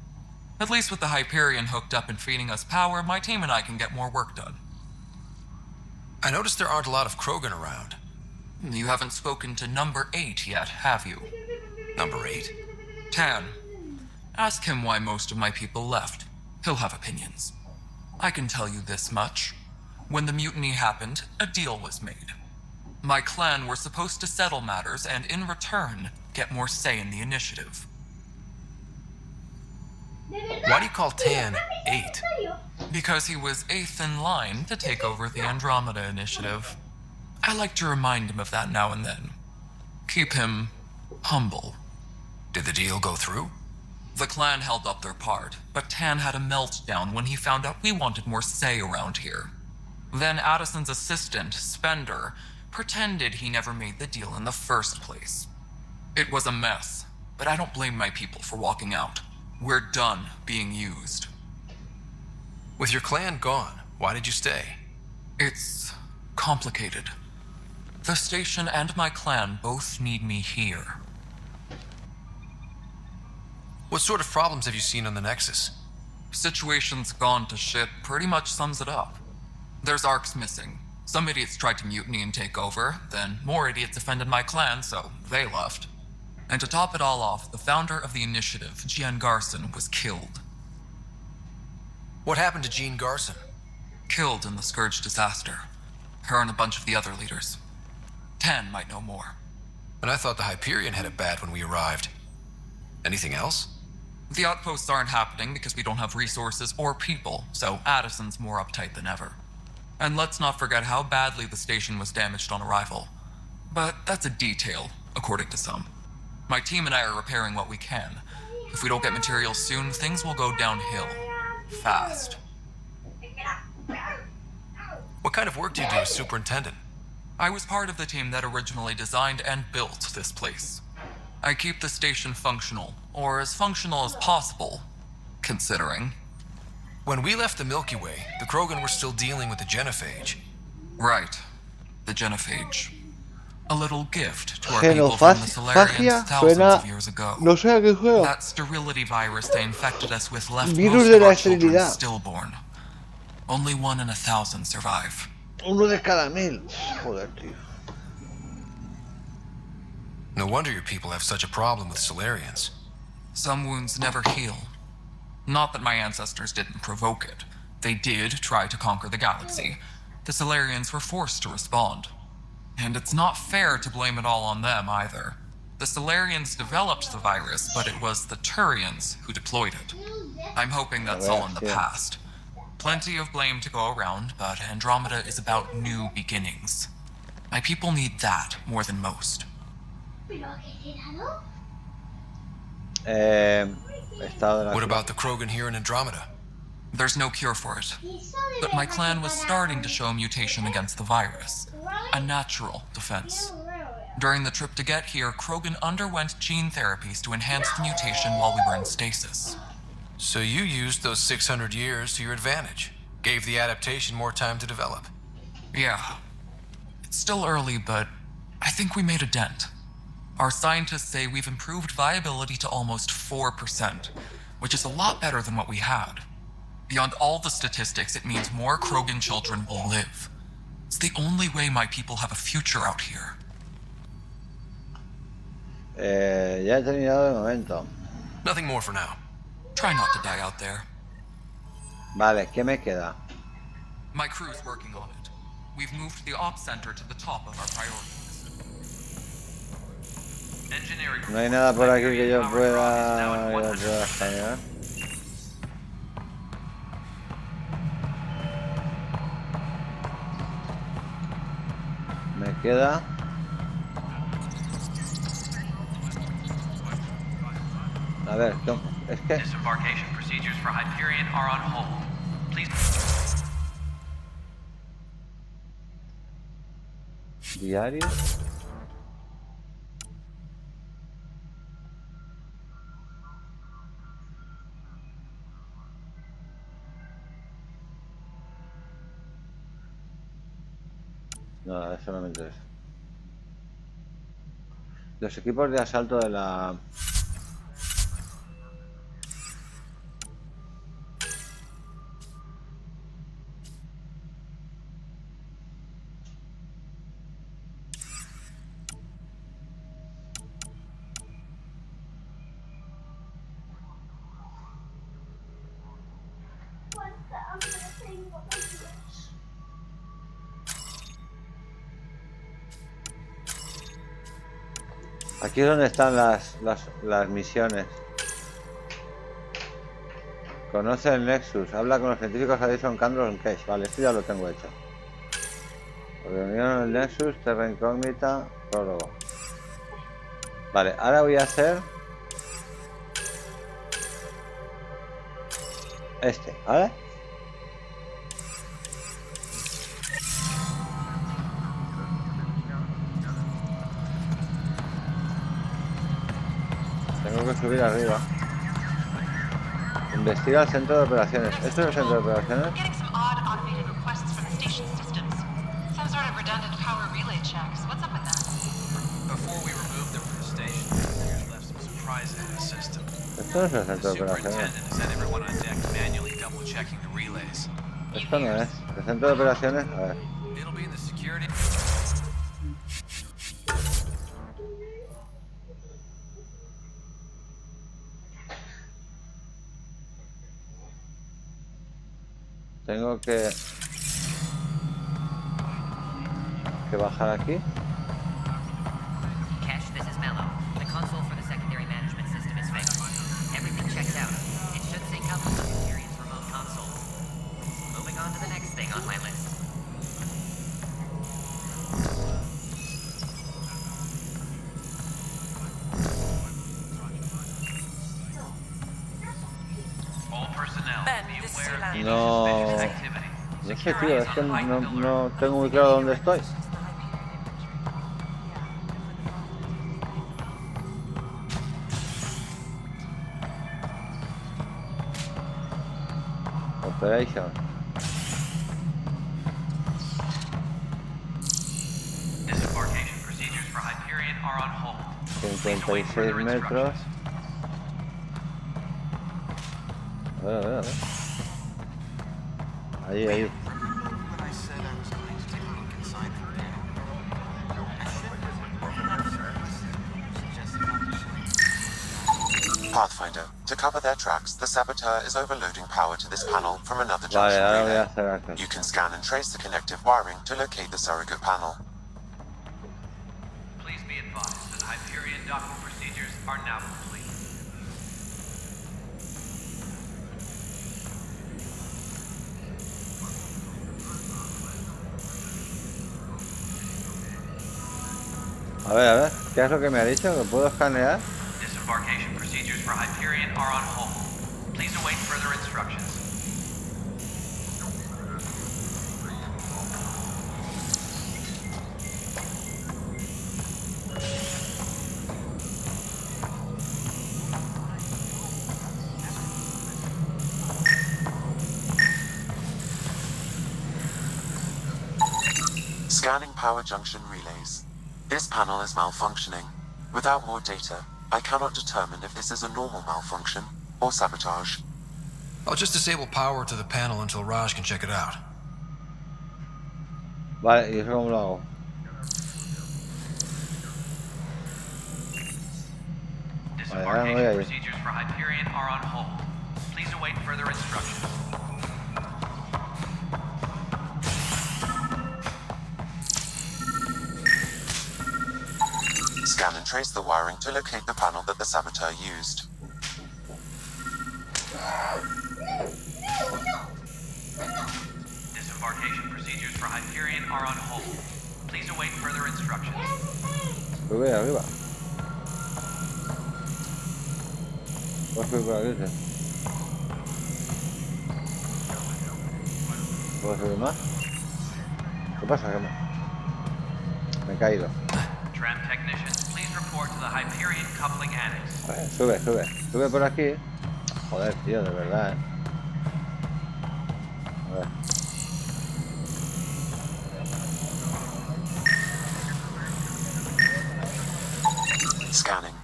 At least with the Hyperion hooked up and feeding us power, my team and I can get more work done. I noticed there aren't a lot of Krogan around. You haven't spoken to number 8 yet, have you? Number 8? Tan. Ask him why most of my people left. He'll have opinions. I can tell you this much. When the mutiny happened, a deal was made. My clan were supposed to settle matters and, in return, get more say in the initiative. Why do you call Tan 8? Because he was 8th in line to take over the Andrómeda initiative. I like to remind him of that now and then. Keep him humble. Did the deal go through? The clan held up their part, but Tan had a meltdown when he found out we wanted more say around here. Then Addison's assistant, Spender, pretended he never made the deal in the first place. It was a mess, but I don't blame my people for walking out. We're done being used. With your clan gone, why did you stay? It's complicated. The station and my clan both need me here. What sort of problems have you seen on the Nexus? Situation's gone to shit pretty much sums it up. There's arcs missing. Some idiots tried to mutiny and take over, then more idiots offended my clan, so they left. And to top it all off, the founder of the initiative, Gian Garson, was killed. What happened to Jean Garson? Killed in the Scourge disaster. Her and a bunch of the other leaders. Tan might know more. And I thought the Hyperion had it bad when we arrived. Anything else? The outposts aren't happening because we don't have resources or people, so Addison's more uptight than ever. And let's not forget how badly the station was damaged on arrival. But that's a detail, according to some. My team and I are repairing what we can. If we don't get materials soon, things will go downhill. Fast. What kind of work do you do as superintendent? I was part of the team that originally designed and built this place. I keep the station functional, or as functional as possible, considering. When we left the Milky Way, the Krogan were still dealing with the genophage. Right. The genophage. A little gift to our people from the Solarians thousands of years ago. No sé a qué juego. That sterility virus they infected us with left Virus most de of la our children esterilidad. stillborn. Only 1 in 1,000 survive. Uno de cada 1000. Joder, tío. No wonder your people have such a problem with Solarians. Some wounds never heal. Not that my ancestors didn't provoke it. They did try to conquer the galaxy. The Solarians were forced to respond. And it's not fair to blame it all on them either. The Solarians developed the virus, but it was the Turians who deployed it. I'm hoping that's all in the past. Plenty of blame to go around, but Andrómeda is about new beginnings. My people need that more than most. What about the Krogan here in Andrómeda? There's no cure for it. But my clan was starting to show mutation against the virus. A natural defense. During the trip to get here, Krogan underwent gene therapies to enhance the mutation while we were in stasis. So you used those 600 years to your advantage. Gave the adaptation more time to develop. Yeah. It's still early, but I think we made a dent. Our scientists say we've improved viability to almost 4%, which is a lot better than what we had. Beyond all the statistics, it means more Krogan children will live. It's the only way my people have a future out here. Ya he terminado de momento. Nothing more for now. Try not to die out there. Vale, ¿qué me queda? My crew's working on it. We've moved the ops center to the top of our priority list. No hay nada por aquí que yo pueda escanear. Me queda. A ver, es que. Disembarkation procedures for Hyperion are on hold. Please. Diario. No, eso no me interesa. Los equipos de asalto de la... Aquí es donde están las misiones. Conoce el Nexus. Habla con los científicos Addison, Candros, Cache. Vale, esto ya lo tengo hecho. Reunión en el Nexus, Terra Incógnita, prólogo. Vale, ahora voy a hacer... ¿vale? Tengo que subir arriba. Investiga el centro de operaciones. ¿Esto es el centro de operaciones? Esto no es el centro de operaciones. Esto no es. El centro de operaciones... A ver. Tengo que bajar aquí. Cash, this is Mello. The console for the secondary management system is fixed. Everything checks out. It should sync up with the Hyperion's remote console. Moving on to the next thing on my list. All personnel, be aware of any No... suspicious activity. No sé, tío, es que no tengo muy claro dónde estoy. Operation. Disembarkation procedures for Hyperion are on hold. 56 metros. A ver. Ahí. Pathfinder, to cover their tracks, the saboteur is overloading power to this panel from another Vale, junction ahora voy a relay. hacer acá. You can scan and trace the connective wiring to locate the surrogate panel. Please be advised that Hyperion docking procedures are now complete. A ver, ¿qué es lo que me ha dicho? ¿Que puedo escanear? Disembarkation procedures for Hyperion are on hold. Please await further instructions. Scanning power junction relays. This panel is malfunctioning. Without more data, I cannot determine if this is a normal malfunction or sabotage. I'll just disable power to the panel until Raj can check it out. Vale, ¿y eso cómo lo hago? Vale, ahora me voy a ir. Procedures for Hyperion are on hold. Please await further instructions. Scan and trace the wiring to locate the panel that the saboteur used. Disembarkation procedures for Hyperion are on hold. Please await further instructions. Sube arriba. Voy a subir por aquí, ¿sí? ¿Puedo subir más? ¿Qué pasa? ¿Qué me he caído? Tram technicians, please report to the Hyperion coupling annex. Vale, sube por aquí. Joder, tío, de verdad, A ver. Scanning.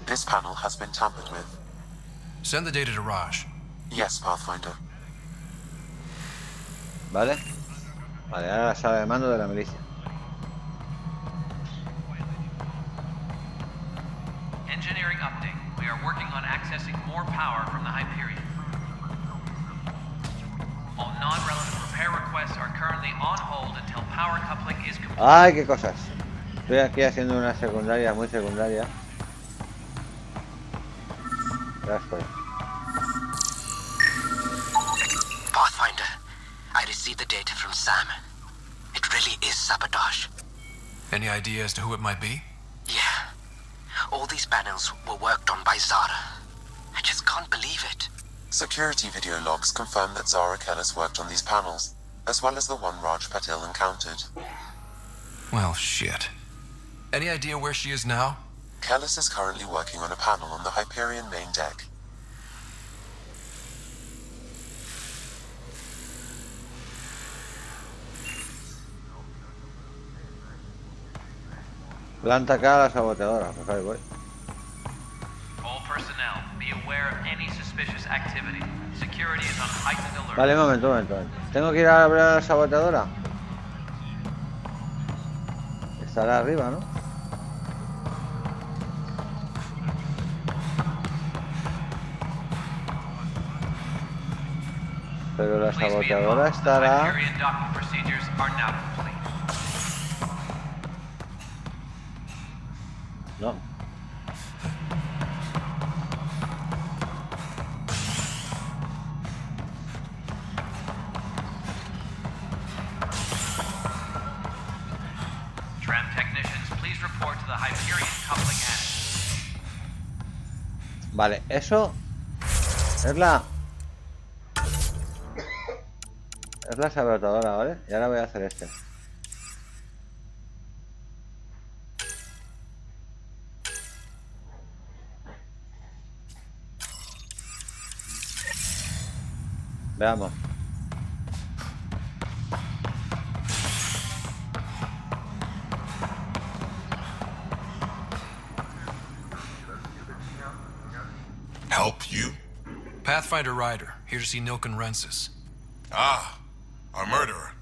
This panel has been tampered with. Send the data to Raj. Yes, Pathfinder. Vale. Vale, ahora la sala de mando de la milicia. Engineering update. We are working on accessing more power from the Hyperion. All non-relevant repair requests are currently on hold until power coupling is complete. ¡Ay, qué cosas! Estoy aquí haciendo una secundaria, muy secundaria. Gracias. Pathfinder, I received the data from Sam. It really is sabotage. Any idea as to who it might be? Yeah. All these panels were worked on by Zara. I just can't believe it. Security video logs confirm that Zara Kellis worked on these panels, as well as the one Raj Patil encountered. Well, shit. Any idea where she is now? Kellis is currently working on a panel on the Hyperion main deck. Planta acá a la saboteadora, pues ahí voy. All personnel, be aware of any suspicious activity. Security is on heightened alert. Vale, un momento. ¿Tengo que ir a abrir a la saboteadora? Estará arriba, ¿no? Pero la saboteadora estará... Hyperion docking procedures are now complete. No. Tram technicians, please report to the Hyperion coupling annex. Vale, eso es la... Es la saboteadora, ¿vale? Y ahora voy a hacer este. Veamos. Help you? Pathfinder Ryder, here to see Nilken Rensis. Ah, our murderer.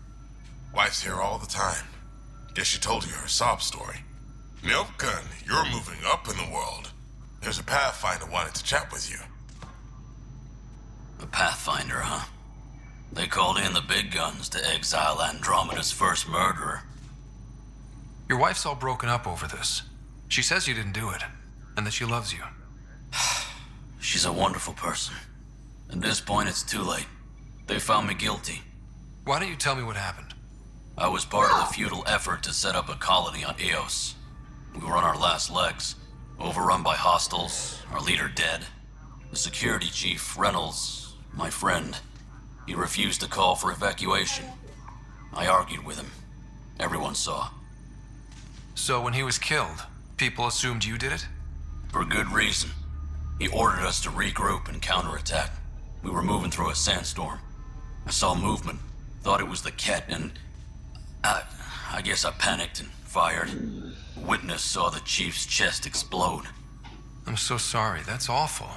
Wife's here all the time. Guess she told you her sob story. Nilken, you're moving up in the world. There's a Pathfinder wanted to chat with you. A Pathfinder, huh? They called in the big guns to exile Andromeda's first murderer. Your wife's all broken up over this. She says you didn't do it, and that she loves you. She's a wonderful person. At this point, it's too late. They found me guilty. Why don't you tell me what happened? I was part of the futile effort to set up a colony on Eos. We were on our last legs, overrun by hostiles, our leader dead. The security chief, Reynolds, my friend, he refused to call for evacuation. I argued with him. Everyone saw. So when he was killed, people assumed you did it? For good reason. He ordered us to regroup and counterattack. We were moving through a sandstorm. I saw movement, thought it was the Ket, and I guess I panicked and fired. Witness saw the chief's chest explode. I'm so sorry, that's awful.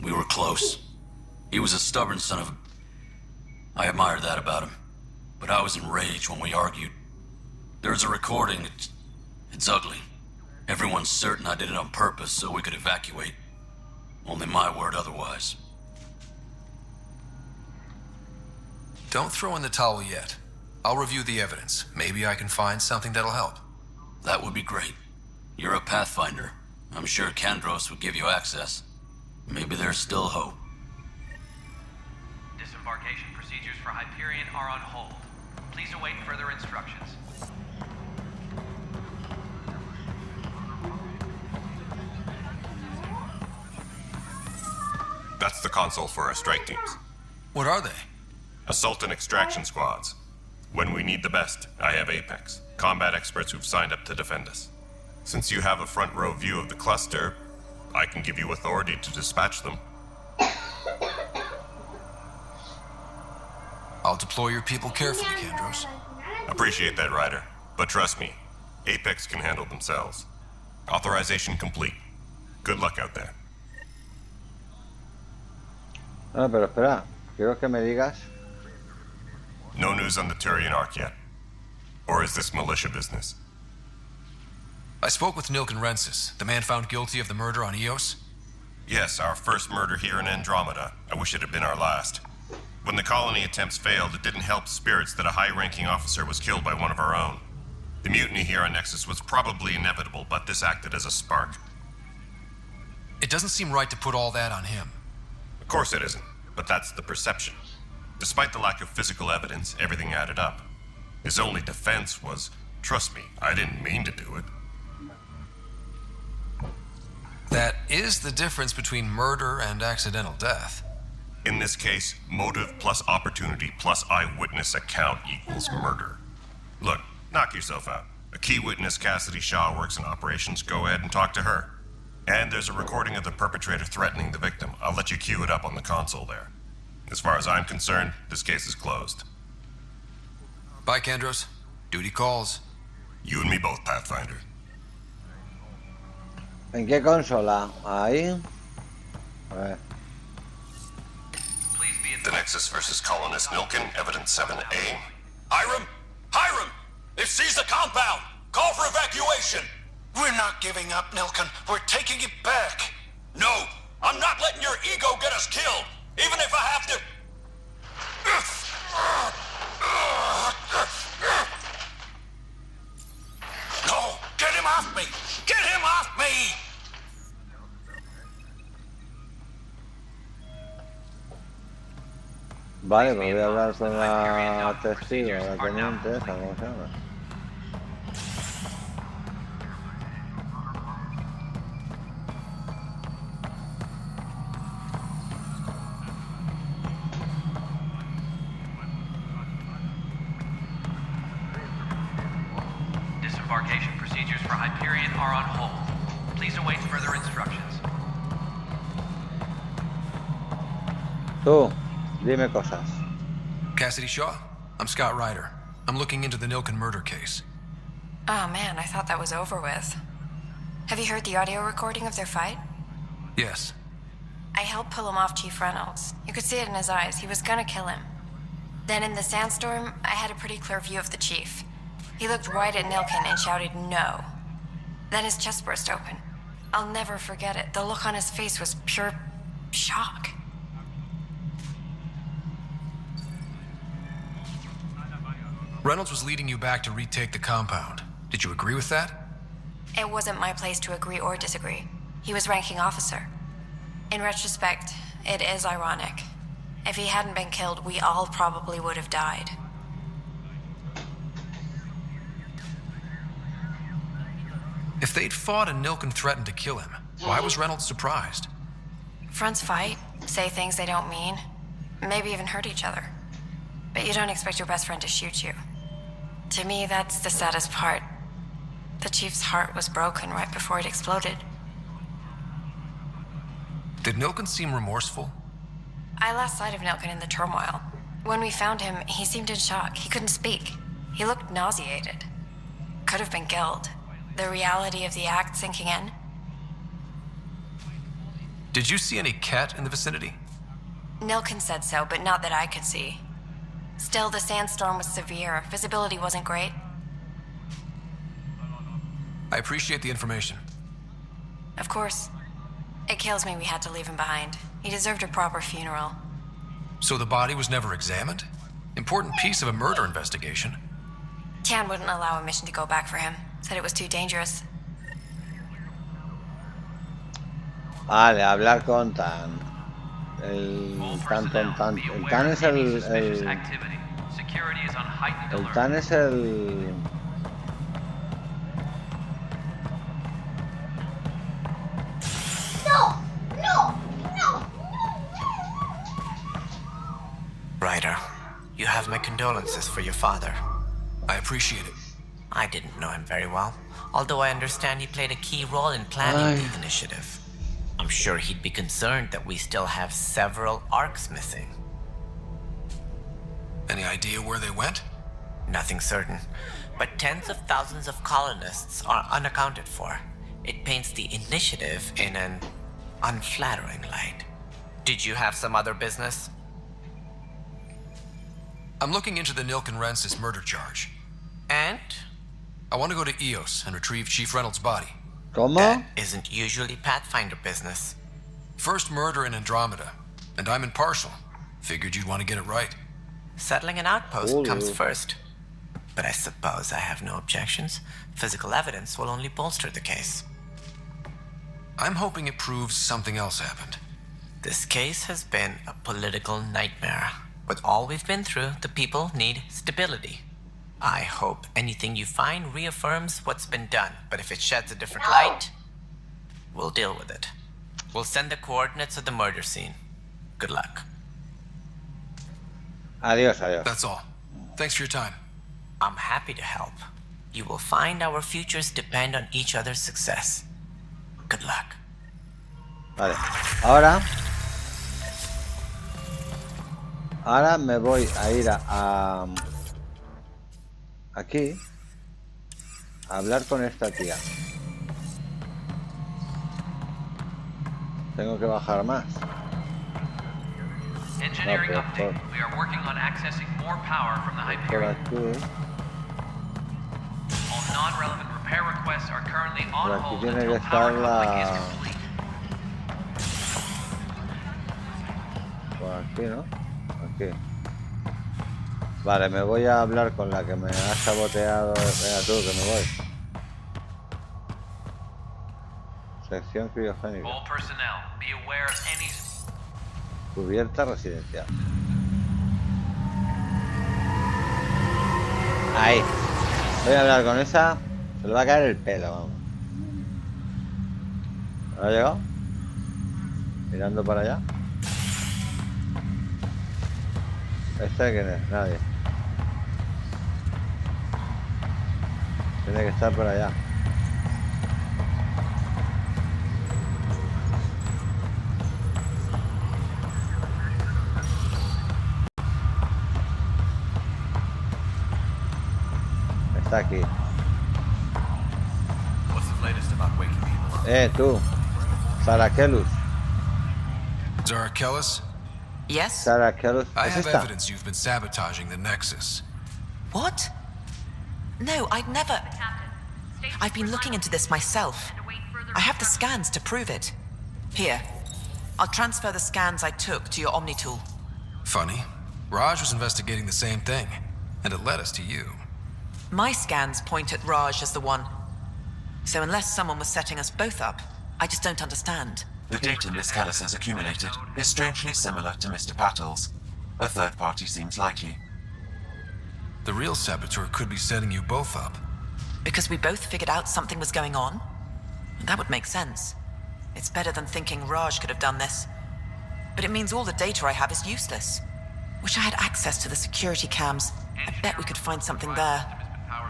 We were close. He was a stubborn son of a... I admired that about him. But I was enraged when we argued. There's a recording. It's ugly. Everyone's certain I did it on purpose so we could evacuate. Only my word otherwise. Don't throw in the towel yet. I'll review the evidence. Maybe I can find something that'll help. That would be great. You're a Pathfinder. I'm sure Kandros would give you access. Maybe there's still hope. Disembarkation procedures for Hyperion are on hold. Please await further instructions. That's the console for our strike teams. What are they? Assault and extraction squads. When we need the best, I have Apex, combat experts who've signed up to defend us. Since you have a front row view of the cluster, I can give you authority to dispatch them. I'll deploy your people carefully, Kandros. Appreciate that, Ryder. But trust me, Apex can handle themselves. Authorization complete. Good luck out there. No, pero espera. Quiero que me digas. No news on the Turian Ark yet. Or is this militia business? I spoke with Nilken Rensis, the man found guilty of the murder on Eos. Yes, our first murder here in Andromeda. I wish it had been our last. When the colony attempts failed, it didn't help spirits that a high-ranking officer was killed by one of our own. The mutiny here on Nexus was probably inevitable, but this acted as a spark. It doesn't seem right to put all that on him. Of course it isn't, but that's the perception. Despite the lack of physical evidence, everything added up. His only defense was, trust me, I didn't mean to do it. That is the difference between murder and accidental death. In this case, motive plus opportunity plus eyewitness account equals murder. Look, knock yourself out. A key witness, Cassidy Shaw, works in operations. Go ahead and talk to her. And there's a recording of the perpetrator threatening the victim. I'll let you cue it up on the console there. As far as I'm concerned, this case is closed. Bye, Kandros. Duty calls. You and me both, Pathfinder. ¿En qué consola? Ahí. A ver. The Nexus versus Colonist Nilken, Evidence 7A. Hiram! Hiram! They've seized the compound! Call for evacuation! We're not giving up, Nilken. We're taking it back. No! I'm not letting your ego get us killed! Even if I have to... No! Get him off me! Get him off me! Vale, pues voy a hablar con la testigo, la teniente esa, ¿cómo se llama? Disembarkation procedures for Hyperion are on hold. Please await further instructions. Tú, dime cosas. Cassidy Shaw, I'm Scott Ryder. I'm looking into the Nilken murder case. Oh man, I thought that was over with. Have you heard the audio recording of their fight? Yes. I helped pull him off Chief Reynolds. You could see it in his eyes. He was gonna kill him. Then in the sandstorm, I had a pretty clear view of the chief. He looked right at Nilken and shouted no. Then his chest burst open. I'll never forget it. The look on his face was pure shock. Reynolds was leading you back to retake the compound. Did you agree with that? It wasn't my place to agree or disagree. He was ranking officer. In retrospect, it is ironic. If he hadn't been killed, we all probably would have died. If they'd fought and Nilken threatened to kill him, why was Reynolds surprised? Fronts fight, say things they don't mean, maybe even hurt each other. But you don't expect your best friend to shoot you. To me, that's the saddest part. The Chief's heart was broken right before it exploded. Did Nilken seem remorseful? I lost sight of Nilken in the turmoil. When we found him, he seemed in shock. He couldn't speak. He looked nauseated. Could have been guilt. The reality of the act sinking in. Did you see any Ket in the vicinity? Nilken said so, but not that I could see. Still, the sandstorm was severe. Visibility wasn't great. I appreciate the information. Of course. It kills me we had to leave him behind. He deserved a proper funeral. So the body was never examined? Important piece of a murder investigation. Tian wouldn't allow a mission to go back for him. Said it was too dangerous. Vale, hablar con Tan. El Tan es el Tan es el... Ryder, you have my condolences for your father. I appreciate it. I didn't know him very well, although I understand he played a key role in planning the initiative. I'm sure he'd be concerned that we still have several arcs missing. Any idea where they went? Nothing certain, but tens of thousands of colonists are unaccounted for. It paints the initiative in an unflattering light. Did you have some other business? I'm looking into the Nilken Rensis murder charge. And? I want to go to EOS and retrieve Chief Reynolds' body. ¿Cómo? That isn't usually Pathfinder business. First murder in Andrómeda, and I'm impartial. Figured you'd want to get it right. Settling an outpost comes first. But I suppose I have no objections. Physical evidence will only bolster the case. I'm hoping it proves something else happened. This case has been a political nightmare. With all we've been through, the people need stability. I hope anything you find reaffirms what's been done, but if it sheds a different light, we'll deal with it. We'll send the coordinates of the murder scene. Good luck. Adiós, adiós. That's all. Thanks for your time. I'm happy to help. You will find our futures depend on each other's success. Good luck. Vale. Ahora me voy a ir a aquí a hablar con esta tía. Tengo que bajar más. Engineering update. We are working on accessing more power from the Por Hyperion. aquí. All non-relevant repair requests are currently Por on aquí hold tiene que until estar power coupling is la... complete. Por aquí, ¿no? Aquí. Vale, me voy a hablar con la que me ha saboteado. Venga tú, que me voy. Sección criogénica. All personnel, be aware of any... Cubierta residencial. Ahí. Voy a hablar con esa. Se le va a caer el pelo, vamos. ¿Ha llegado? Mirando para allá. ¿Este quién es? Nadie. Tiene que estar por allá. Está aquí. What's the latest about waking people? Tú. Sarakelus. Zarakelus? Yes? Sarakelus. I ¿Es have esta? evidence you've been sabotaging the Nexus. What? No, I'd never. I've been looking into this myself. I have the scans to prove it. Here, I'll transfer the scans I took to your Omni tool. Funny. Raj was investigating the same thing, and it led us to you. My scans point at Raj as the one. So unless someone was setting us both up, I just don't understand. The data Miss Callis has accumulated is strangely similar to Mr. Patel's. A third party seems likely. The real saboteur could be setting you both up. Because we both figured out something was going on? That would make sense. It's better than thinking Raj could have done this. But it means all the data I have is useless. Wish I had access to the security cams. I bet we could find something there.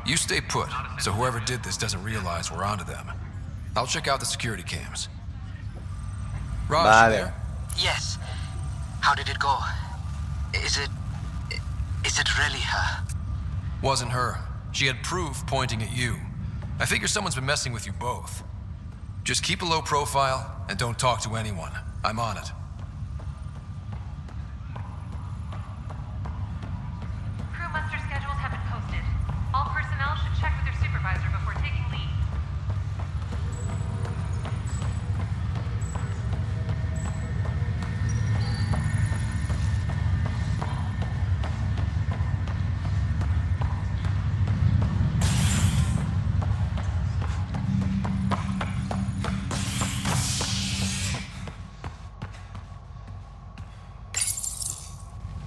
You stay put, so whoever did this doesn't realize we're onto them. I'll check out the security cams. Raj, you there? Yes. How did it go? Is it really her? Wasn't her. She had proof pointing at you. I figure someone's been messing with you both. Just keep a low profile and don't talk to anyone. I'm on it. Crew muster schedules have been posted. All personnel should check with their supervisor before taking leave.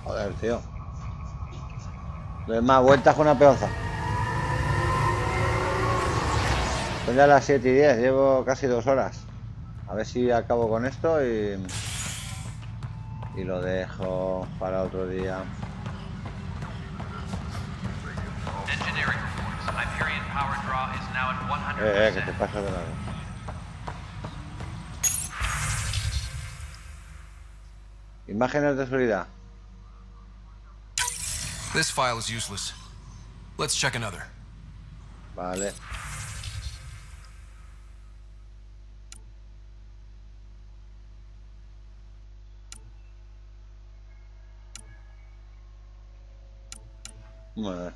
Joder, tío. Doy más vueltas con una peonza. Son ya las 7:10, llevo casi 2 horas. A ver si acabo con esto y lo dejo para otro día. Engineering reports. Hyperion power draw is now at 100%. Que te pasa de lado. Imágenes de seguridad. This file is useless. Let's check another. Vale. Vale.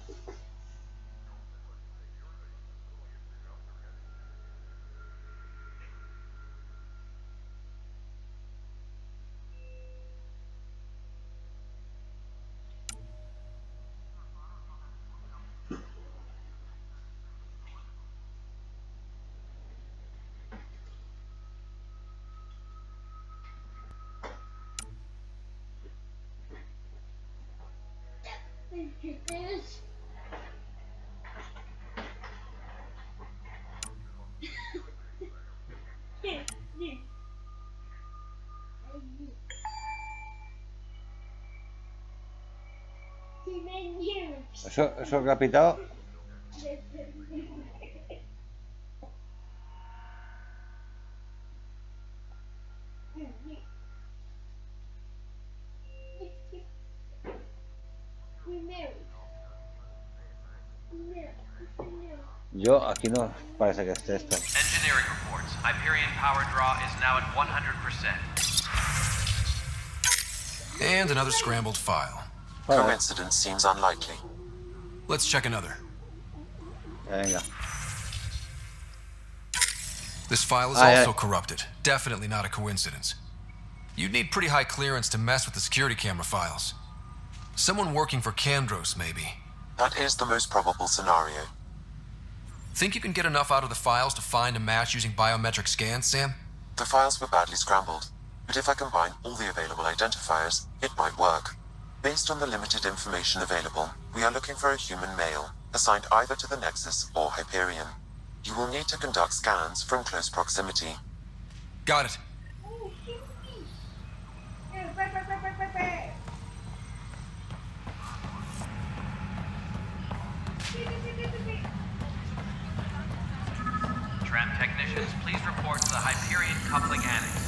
Eso que ha pitado. Yo aquí no parece que esté esto. Engineering reports. Hyperion power draw is now at 100%. And another scrambled file. Coincidence seems unlikely. Let's check another. Venga. This file is also corrupted. Definitely not a coincidence. You'd need pretty high clearance to mess with the security camera files. Someone working for Kandros, maybe. That is the most probable scenario. Think you can get enough out of the files to find a match using biometric scans, Sam? The files were badly scrambled, but if I combine all the available identifiers, it might work. Based on the limited information available, we are looking for a human male, assigned either to the Nexus or Hyperion. You will need to conduct scans from close proximity. Got it. Tram technicians, please report to the Hyperion coupling annex.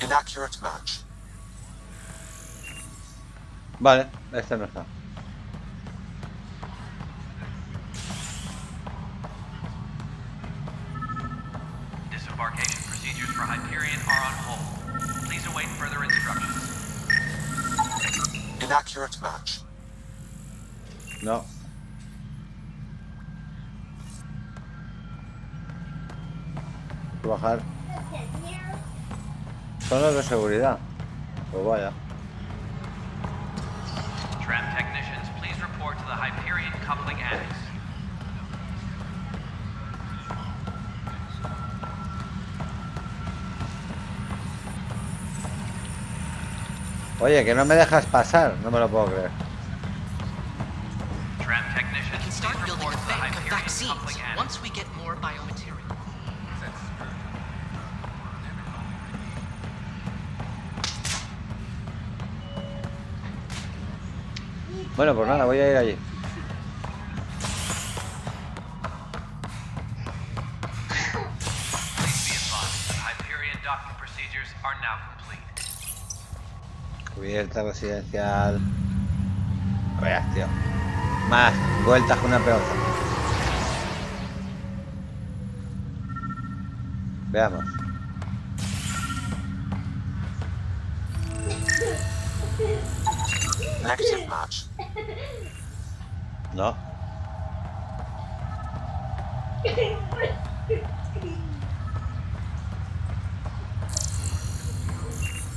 Inaccurate match. Vale, este no está. Disembarkation procedures for Hyperion are on hold. Please await further instructions. Inaccurate match. No. bajar. Son los de seguridad. Pues vaya. Tram technicians, please report to the Hyperion coupling annex. Oye, que no me dejas pasar, no me lo puedo creer. Tram technicians, please report to the Hyperion coupling annex. Once we get more biomaterial. Bueno, pues nada, voy a ir allí. Please be advised, Hyperion docking procedures are now complete. Cubierta residencial. Veas, tío. Más vueltas con una pelota. Veamos. Negative match. No.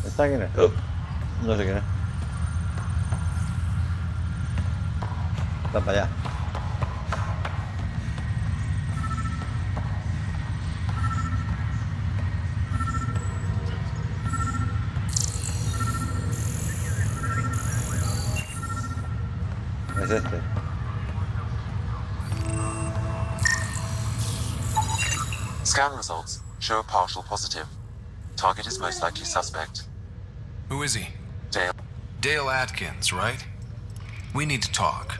¿Está quién es? No sé quién es. Va para allá. Es este. Scan results show a partial positive. Target is most likely suspect. Who is he? Dale. Dale Atkins, right? We need to talk.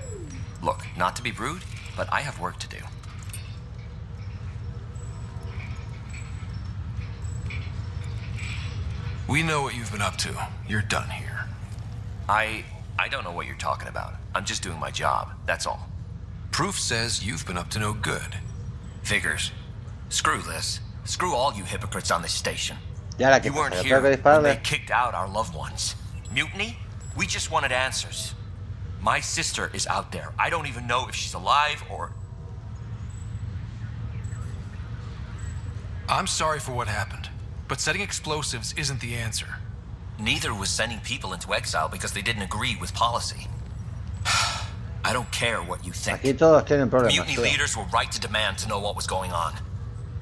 Look, not to be rude, but I have work to do. We know what you've been up to. You're done here. I don't know what you're talking about. I'm just doing my job, that's all. Proof says you've been up to no good. Figures. Screw this. Screw all you hypocrites on this station. Ya You weren't here when they kicked out our loved ones. Mutiny? We just wanted answers. My sister is out there. I don't even know if she's alive or... I'm sorry for what happened, but setting explosives isn't the answer. Neither was sending people into exile because they didn't agree with policy. I don't care what you think. Aquí todos tienen problemas. Mutiny leaders were right to demand to know what was going on.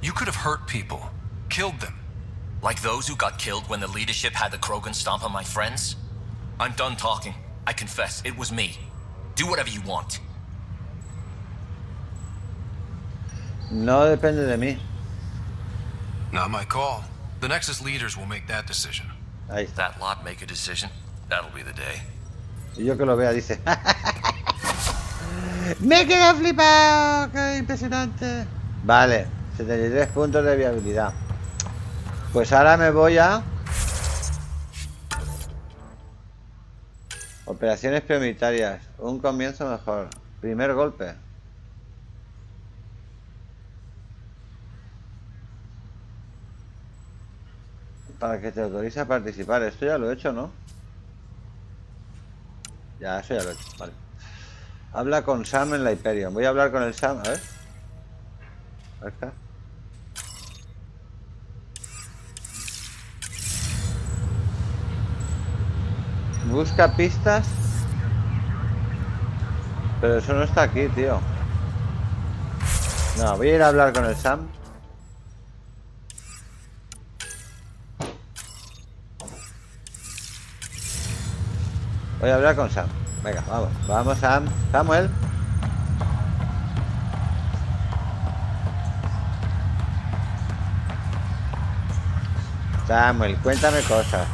You could have hurt people, killed them. Like those who got killed when the leadership had the Krogan stomp on my friends? I'm done talking. I confess, it was me. Do whatever you want. No depende de mí. Not my call. The Nexus leaders will make that decision. Ahí está. That lot make a decision. That'll be the day. Y yo que lo vea dice. ¡Me quedo flipado! ¡Qué impresionante! Vale, 73 puntos de viabilidad. Pues ahora me voy a... Operaciones prioritarias. Un comienzo mejor. Primer golpe. Para que te autorice a participar. Esto ya lo he hecho, ¿no? Ya, eso ya lo he hecho. Vale. Habla con Sam en la Hyperion. Voy a hablar con el Sam. A ver. Acá. Busca pistas. Pero eso no está aquí, tío. No, voy a ir a hablar con el Sam. Voy a hablar con Sam. Venga, vamos. Vamos, Sam. Samuel. Samuel, cuéntame cosas.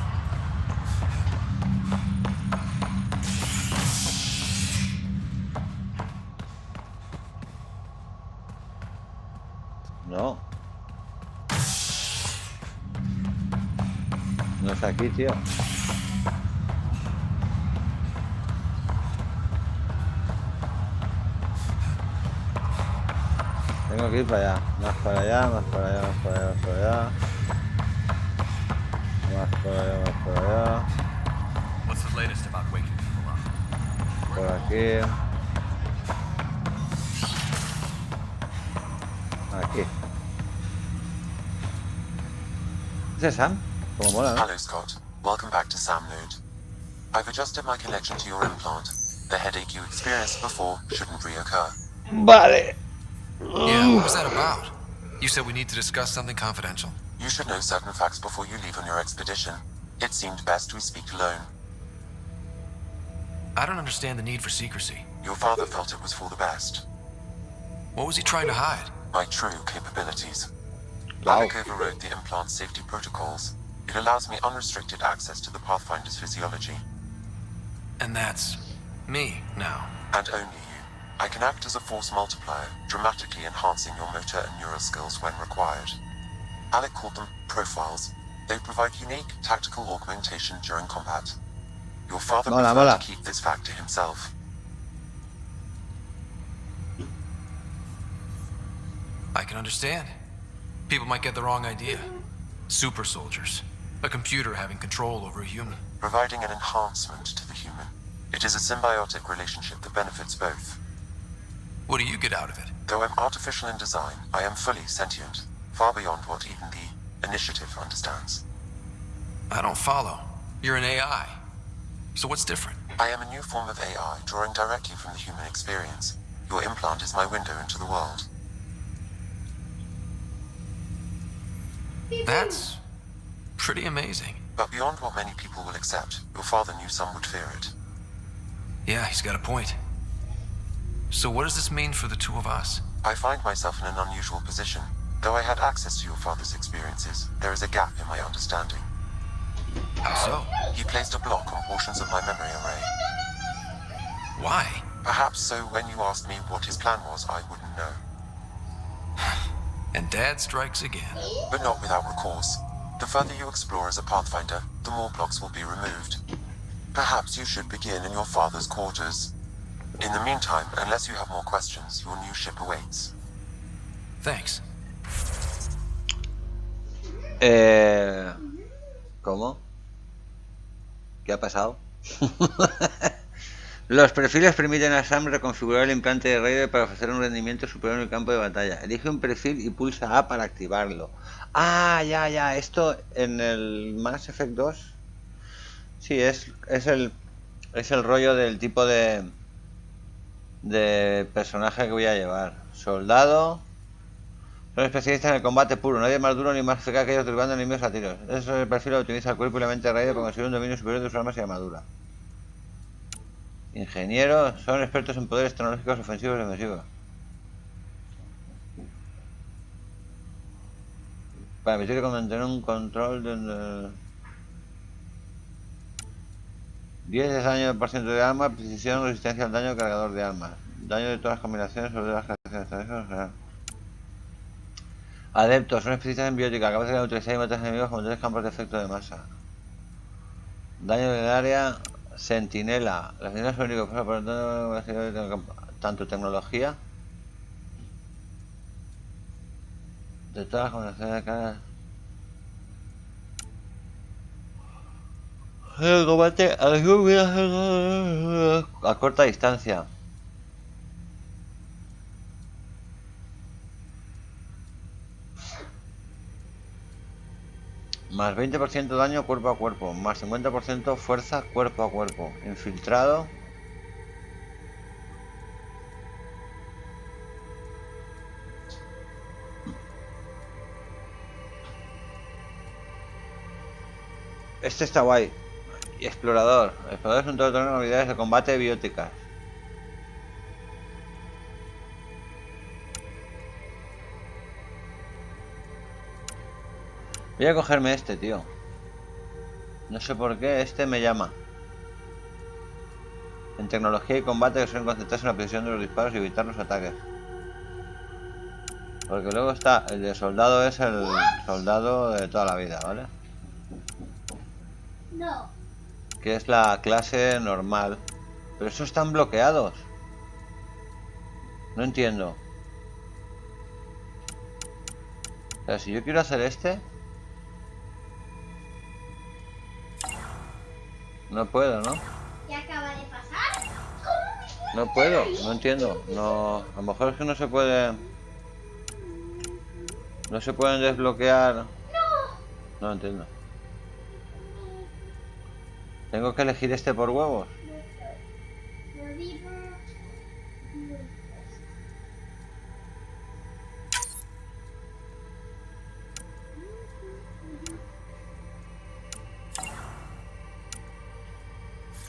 No. No está aquí, tío. Tengo que ir para allá. Más para allá, más para allá, más para allá, más para allá. Más para allá, más para allá. What's the latest about waking people up? Por aquí. Aquí. ¿Ese es Sam? Como mola, ¿no? Hello, Scott. Welcome back to Sam Node. I've adjusted my connection to your implant. The headache you experienced before shouldn't reoccur. Vale. Yeah, what was that about? You said we need to discuss something confidential. You should know certain facts before you leave on your expedition. It seemed best we speak alone. I don't understand the need for secrecy. Your father felt it was for the best. What was he trying to hide? My true capabilities. Wow. Alec overrode the implant's safety protocols. It allows me unrestricted access to the Pathfinder's physiology. And that's me now. And only you. I can act as a force multiplier, dramatically enhancing your motor and neural skills when required. Alec called them profiles. They provide unique tactical augmentation during combat. Your father preferred to keep this fact to himself. I can understand. People might get the wrong idea. Super soldiers. A computer having control over a human. Providing an enhancement to the human. It is a symbiotic relationship that benefits both. What do you get out of it? Though I'm artificial in design, I am fully sentient. Far beyond what even the Initiative understands. I don't follow. You're an AI. So what's different? I am a new form of AI, drawing directly from the human experience. Your implant is my window into the world. That's pretty amazing. But beyond what many people will accept, your father knew some would fear it. Yeah, he's got a point. So what does this mean for the two of us? I find myself in an unusual position. Though I had access to your father's experiences, there is a gap in my understanding. How so? He placed a block on portions of my memory array. Why? Perhaps so when you asked me what his plan was, I wouldn't know. And Dad strikes again. But not without recourse. The further you explore as a Pathfinder, the more blocks will be removed. Perhaps you should begin in your father's quarters. In the meantime, unless you have more questions, your new ship awaits. Thanks. ¿Cómo? ¿Qué ha pasado? Los perfiles permiten a Sam reconfigurar el implante de Raider para ofrecer un rendimiento superior en el campo de batalla. Elige un perfil y pulsa A para activarlo. Ah, ya. Esto en el Mass Effect 2. Sí, es el rollo del tipo de personaje que voy a llevar. Soldado. Son especialistas en el combate puro, nadie más duro ni más eficaz que ellos derribando enemigos a tiros. Ese es el perfil que utiliza el cuerpo y la mente de Raider para conseguir un dominio superior de sus armas y armadura. Ingenieros, son expertos en poderes tecnológicos ofensivos y defensivos. Para permitir mantener un control de 10 de daño por ciento de arma, precisión, resistencia al daño, cargador de armas. Daño de todas las combinaciones sobre las características. Adeptos, son especialistas en biótica, capaces de neutralizar y matar enemigos con 3 campos de efecto de masa. Daño del área, sentinela. Las sentinelas son únicos, por tanto tecnología. De todas las combinaciones de caras. El combate a corta distancia. Más 20% daño cuerpo a cuerpo, más 50% fuerza cuerpo a cuerpo. Infiltrado. Este está guay. Y explorador. Explorador es un todoterreno con habilidades de combate bióticas. Voy a cogerme este, tío. No sé por qué, este me llama. En tecnología y combate que suelen concentrarse en la precisión de los disparos y evitar los ataques. Porque luego está el de soldado, es el soldado de toda la vida, ¿vale? No. Que es la clase normal. Pero esos están bloqueados. No entiendo. O sea, si yo quiero hacer este... No puedo, ¿no? ¿Qué acaba de pasar? No puedo, no entiendo. No, a lo mejor es que no se puede... No se pueden desbloquear... No. No entiendo. ¿Tengo que elegir este por huevos?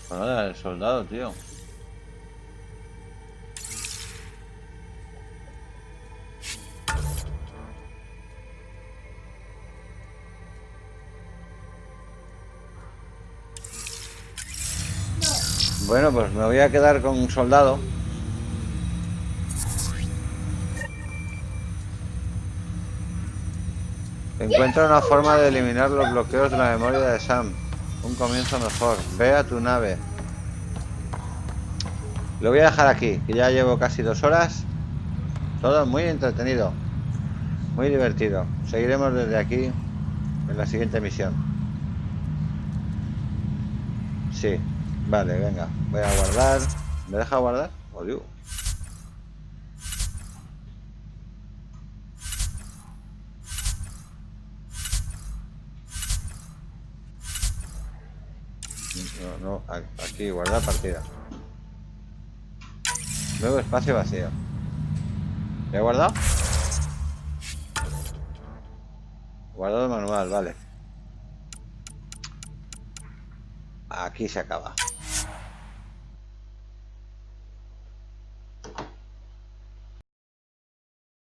Bueno, era el soldado, tío. Bueno, pues me voy a quedar con un soldado. Encuentra una forma de eliminar los bloqueos de la memoria de Sam. Un comienzo mejor. Ve a tu nave. Lo voy a dejar aquí, que ya llevo casi 2 horas. Todo muy entretenido. Muy divertido. Seguiremos desde aquí en la siguiente misión. Sí. Vale, venga. Voy a guardar. ¿Me deja guardar? Odio. No, aquí, guardar partida. Luego espacio vacío. ¿Me he guardado? Guardado manual, vale. Aquí se acaba.